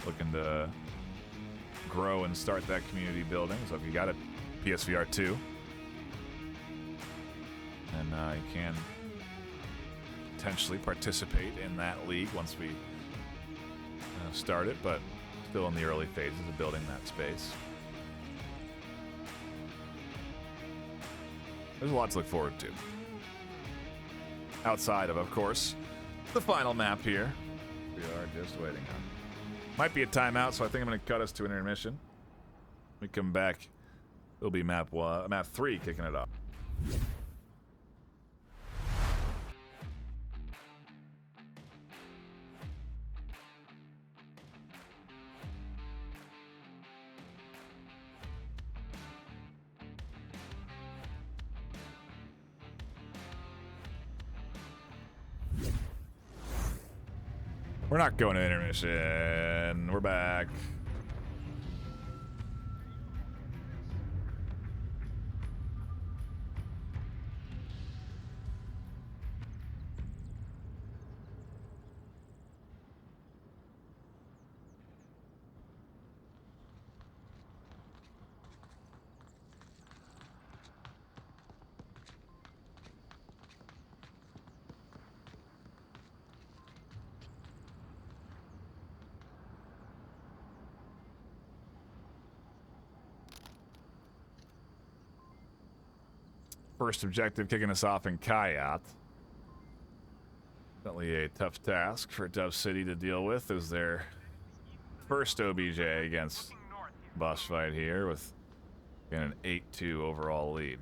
Looking to grow and start that community building. So if you got a PSVR 2, then you can potentially participate in that league once we start it, but still in the early phases of building that space. There's a lot to look forward to. Outside of course, the final map here. We are just waiting on. Might be a timeout, so I think I'm going to cut us to an intermission. When we come back, it'll be map 3 kicking it off. We're not going to intermission. We're back. First objective kicking us off in Kayat. Definitely a tough task for DubCity to deal with as their first OBJ against BossFight here with an 8-2 overall lead.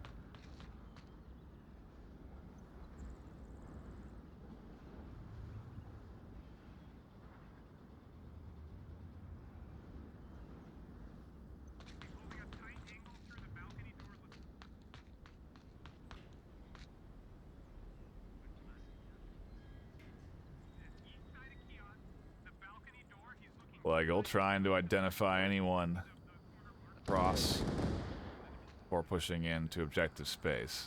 Legel trying to identify anyone across before pushing into objective space.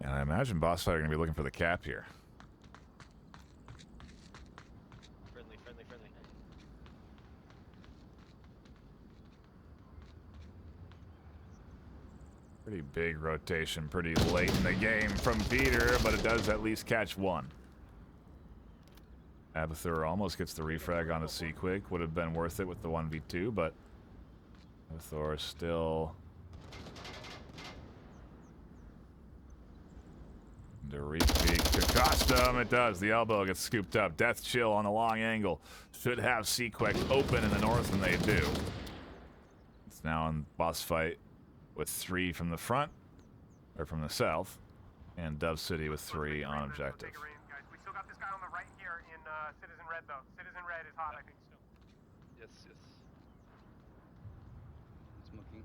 And I imagine BossFight are going to be looking for the cap here. Friendly. Pretty big rotation, pretty late in the game from Peter, but it does at least catch one. Abathur almost gets the refrag on a C-Quick. Would have been worth it with the 1v2, but Abathur still... The re-peek to Custom, it does. The elbow gets scooped up. Death Chill on the long angle. Should have C-Quick open in the north, and they do. It's now in BossFight with 3 from the front, or from the south, and DubCity with 3 on objective. We still got this guy on the right here in Citizen Red, though. Citizen Red is hot, I think. Yes. Smoking.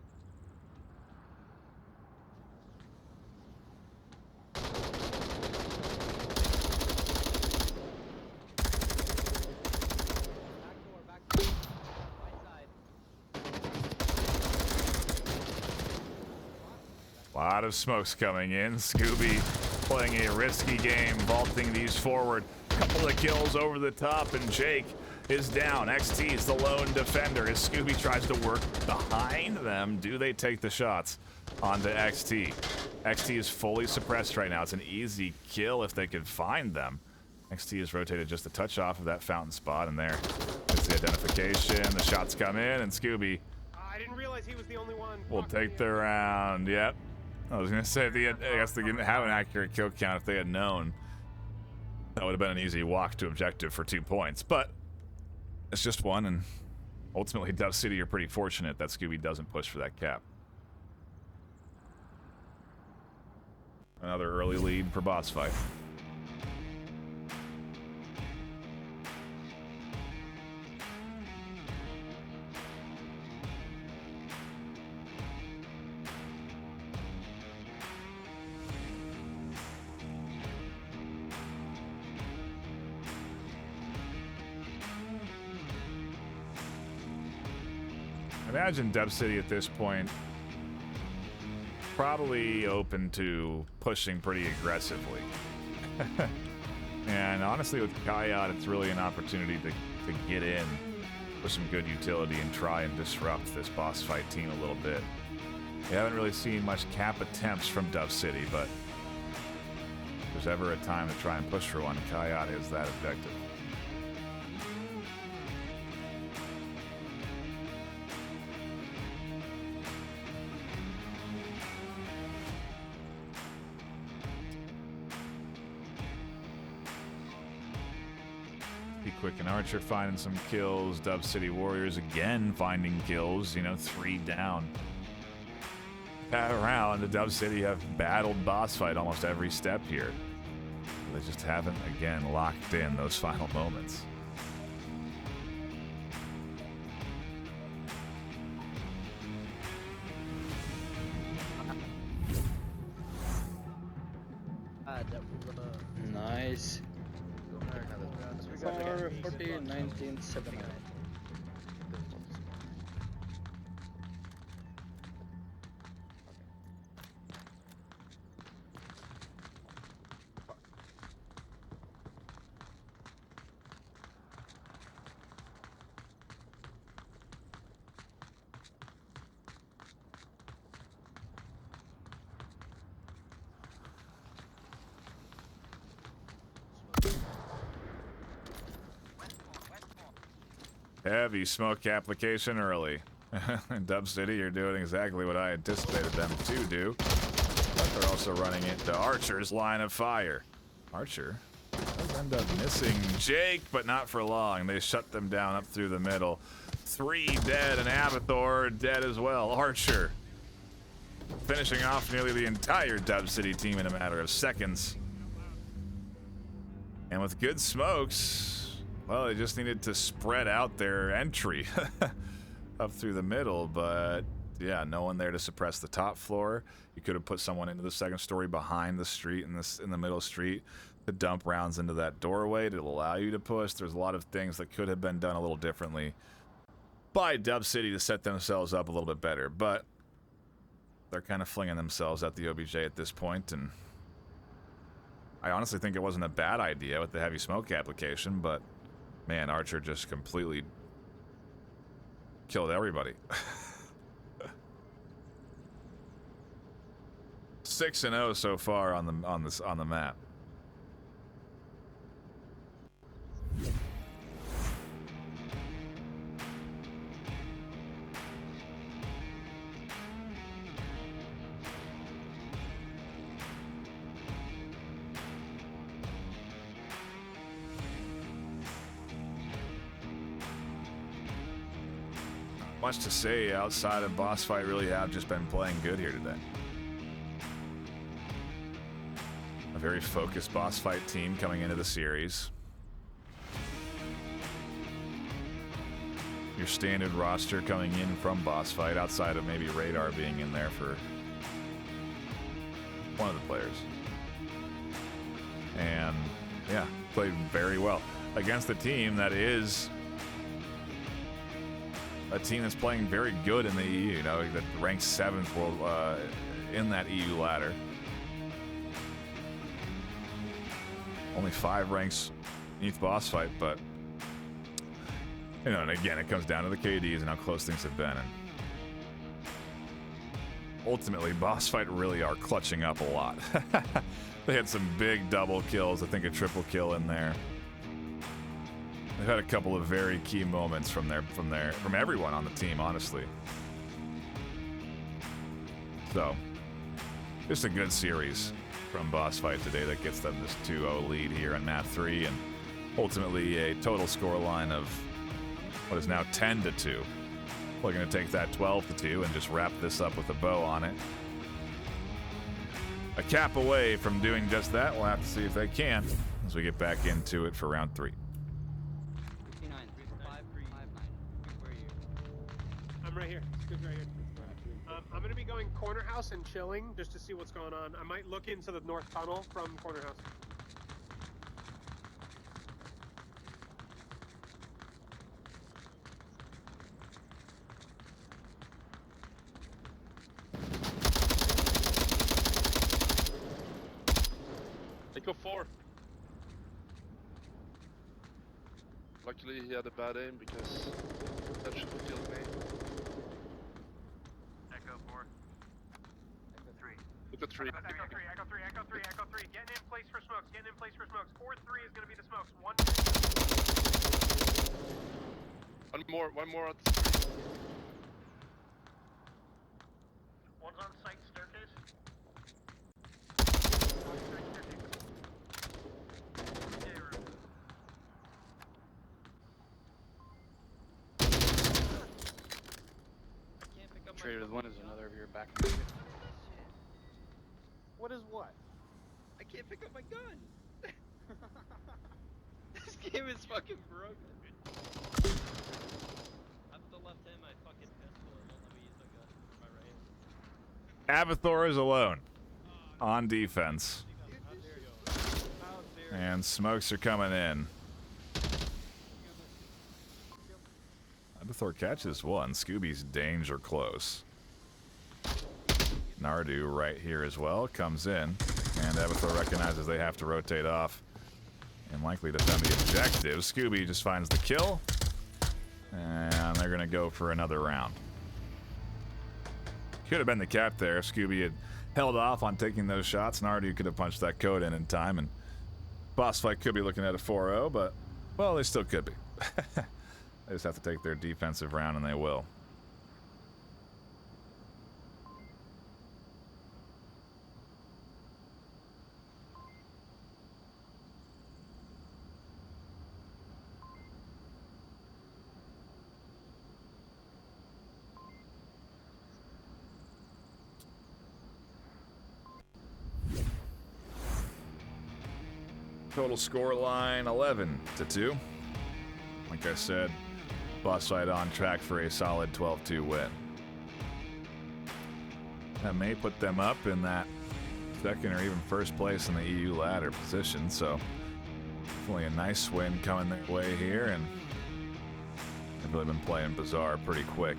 Back door, right side. A lot of smokes coming in. Scooby playing a risky game, vaulting these forward. Couple of kills over the top, and Jake is down. XT is the lone defender as Scooby tries to work behind them. Do they take the shots onto XT? XT is fully suppressed right now. It's an easy kill if they could find them. XT is rotated just a touch off of that fountain spot, and there is the identification. The shots come in, and Scooby I didn't realize he was the only one. will take the round. Yep. I was gonna say, I guess they didn't have an accurate kill count. If they had known, that would have been an easy walk to objective for 2 points. But it's just one, and ultimately DubCity are pretty fortunate that Scooby doesn't push for that cap. Another early lead for BossFight. Imagine DubCity at this point probably open to pushing pretty aggressively. And honestly, with Kayat, it's really an opportunity to get in with some good utility and try and disrupt this BossFight team a little bit. We haven't really seen much cap attempts from DubCity, but if there's ever a time to try and push for one, Kayat is that objective. Quick and Archer finding some kills. DubCity Warriors again finding kills. 3 down. That round, the DubCity have battled BossFight almost every step here. They just haven't, again, locked in those final moments. Nice. 440, 1979. Heavy smoke application early. In DubCity, you're doing exactly what I anticipated them to do. But they're also running into Archer's line of fire. Archer does end up missing Jake, but not for long. They shut them down up through the middle. 3 dead, and Abathor dead as well. Archer finishing off nearly the entire DubCity team in a matter of seconds. And with good smokes, well, they just needed to spread out their entry up through the middle, but yeah, no one there to suppress the top floor. You could have put someone into the second story behind the street in the middle street to dump rounds into that doorway to allow you to push. There's a lot of things that could have been done a little differently by DubCity to set themselves up a little bit better, but they're kind of flinging themselves at the OBJ at this point, and I honestly think it wasn't a bad idea with the heavy smoke application, but man, Archer just completely killed everybody. 6-0 so far on the map. Much to say outside of BossFight. Really have just been playing good here today. A very focused BossFight team coming into the series. Your standard roster coming in from BossFight, outside of maybe Radar being in there for one of the players. And yeah, played very well against a team that is a team that's playing very good in the EU, you know, that ranks 7th world in that EU ladder. Only 5 ranks beneath BossFight, but you know, and again, it comes down to the KDs and how close things have been. And ultimately, BossFight really are clutching up a lot. They had some big double kills, I think a triple kill in there. They've had a couple of very key moments from everyone on the team, honestly. So, just a good series from BossFight today that gets them this 2-0 lead here on map 3, and ultimately a total score line of what is now 10-2. We're going to take that 12-2 and just wrap this up with a bow on it. A cap away from doing just that. We'll have to see if they can as we get back into it for round 3. I'm right here. Scoop's right here. I'm going to be going corner house and chilling just to see what's going on. I might look into the north tunnel from corner house. Echo 4. Luckily he had a bad aim because that should have killed me. Echo 4. Echo 3. Echo 3. Echo 3, Echo 3, Echo 3, Echo 3. Getting in place for smokes, getting in place for smokes. 4-3 is going to be the smokes. One more at the 3. One's on site staircase. Traded with one is another of your back. What is what? I can't pick up my gun. This game is fucking broken. I'm the left hand, my fucking pistol. Don't let me use my gun. My right hand. Abathor is alone on defense. And smokes are coming in. Abathor catches one. Scooby's danger close. Nardu right here as well comes in, and Abathor recognizes they have to rotate off and likely defend the objective. Scooby just finds the kill, and they're gonna go for another round. Could have been the cap there if Scooby had held off on taking those shots. Nardu could have punched that code in time, and BossFight could be looking at a 4-0, but well, they still could be. They just have to take their defensive round, and they will. Total score line 11-2. Like I said, BossFight on track for a solid 12-2 win. That may put them up in that second or even first place in the EU ladder position, so definitely a nice win coming their way here, and they've really been playing bizarre pretty quick.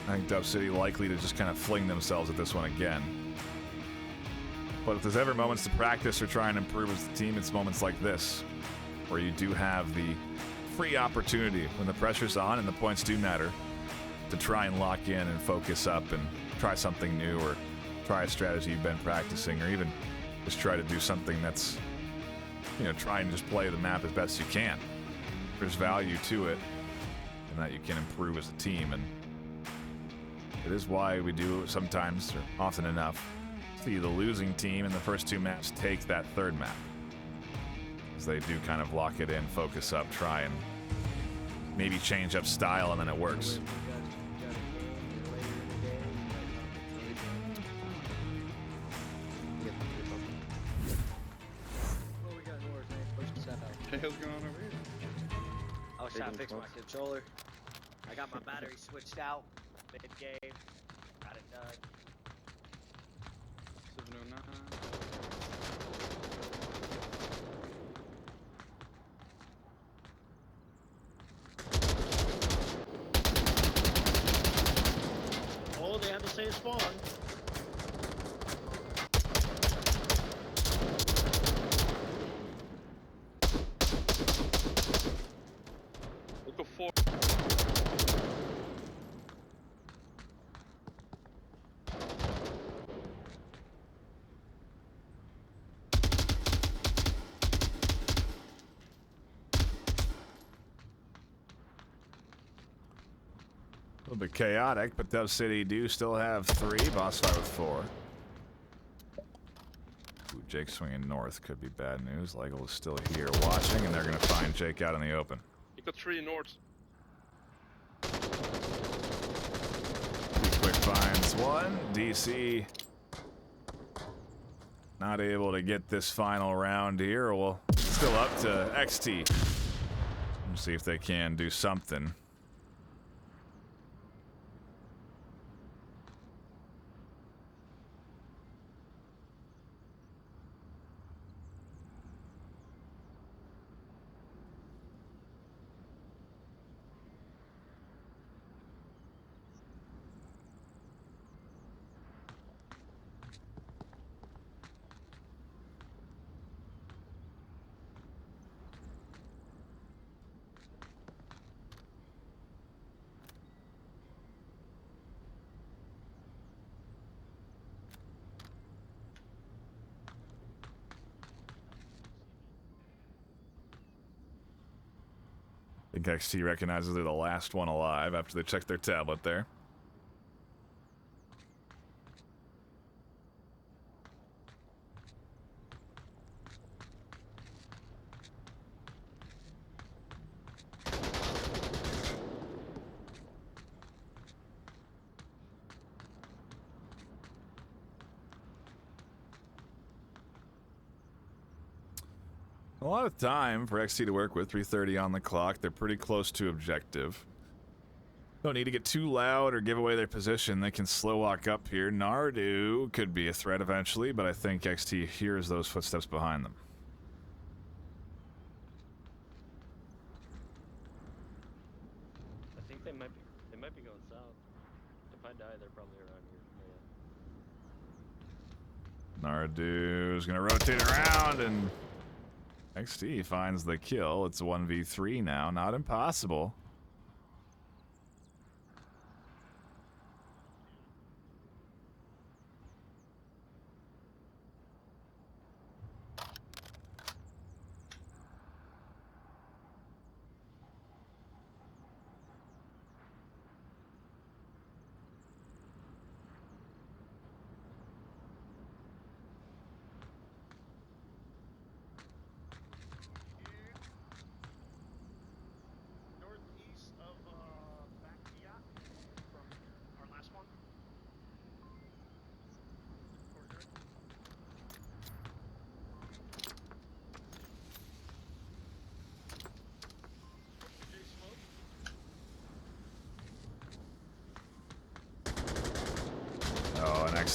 I think DubCity likely to just kind of fling themselves at this one again. But if there's ever moments to practice or try and improve as a team, it's moments like this, where you do have the free opportunity when the pressure's on and the points do matter to try and lock in and focus up and try something new, or try a strategy you've been practicing, or even just try to do something that's, you know, try and just play the map as best you can. There's value to it, and that you can improve as a team, and it is why we do sometimes, or often enough, see the losing team in the first two maps take that third map. Because they do kind of lock it in, focus up, try and maybe change up style, and then it works. What the hell's going on over here? I was trying to fix my controller. I got my battery switched out mid-game. Got it done. 709. Oh, they have the same spawn. We'll go for. A little bit chaotic, but DubCity do still have 3. BossFight with 4. Ooh, Jake swinging north could be bad news. Legel is still here watching, and they're going to find Jake out in the open. You got 3 north. Quick finds one. DC not able to get this final round here. Well, still up to XT. Let's see if they can do something. I think XT recognizes they're the last one alive after they check their tablet there. A lot of time for XT to work with. 3:30 on the clock. They're pretty close to objective. Don't need to get too loud or give away their position. They can slow walk up here. Nardu could be a threat eventually, but I think XT hears those footsteps behind them. I think they might be going south. If I die, they're probably around here. Yeah. Nardu's gonna rotate around, and XT finds the kill. It's 1v3 now. Not impossible.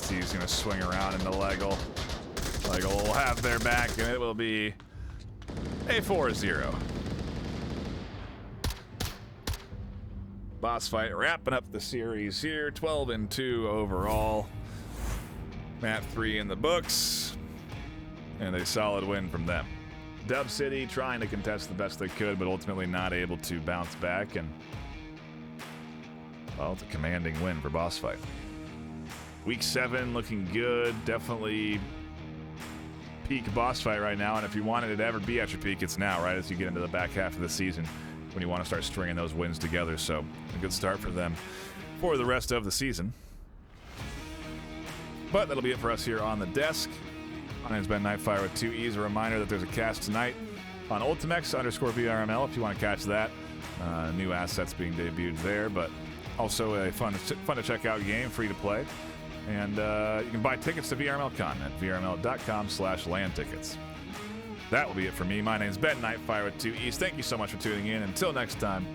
as he's going to swing around into Leggle. Leggle will have their back, and it will be a 4-0. BossFight wrapping up the series here, 12-2 overall. Map 3 in the books, and a solid win from them. DubCity trying to contest the best they could, but ultimately not able to bounce back, and well, it's a commanding win for BossFight. Week 7 looking good, definitely peak BossFight right now, and if you wanted it to ever be at your peak, it's now, right as you get into the back half of the season when you want to start stringing those wins together. So a good start for them for the rest of the season. But that'll be it for us here on the desk. My name's Ben NightFiree with 2 E's. A reminder that there's a cast tonight on Ultimex_VRML if you want to catch that. New assets being debuted there, but also a fun to check out game, free to play. And you can buy tickets to VRMLCon at vrml.com/land tickets. That will be it for me. My name's Ben NightFiree with 2 E's. Thank you so much for tuning in. Until next time,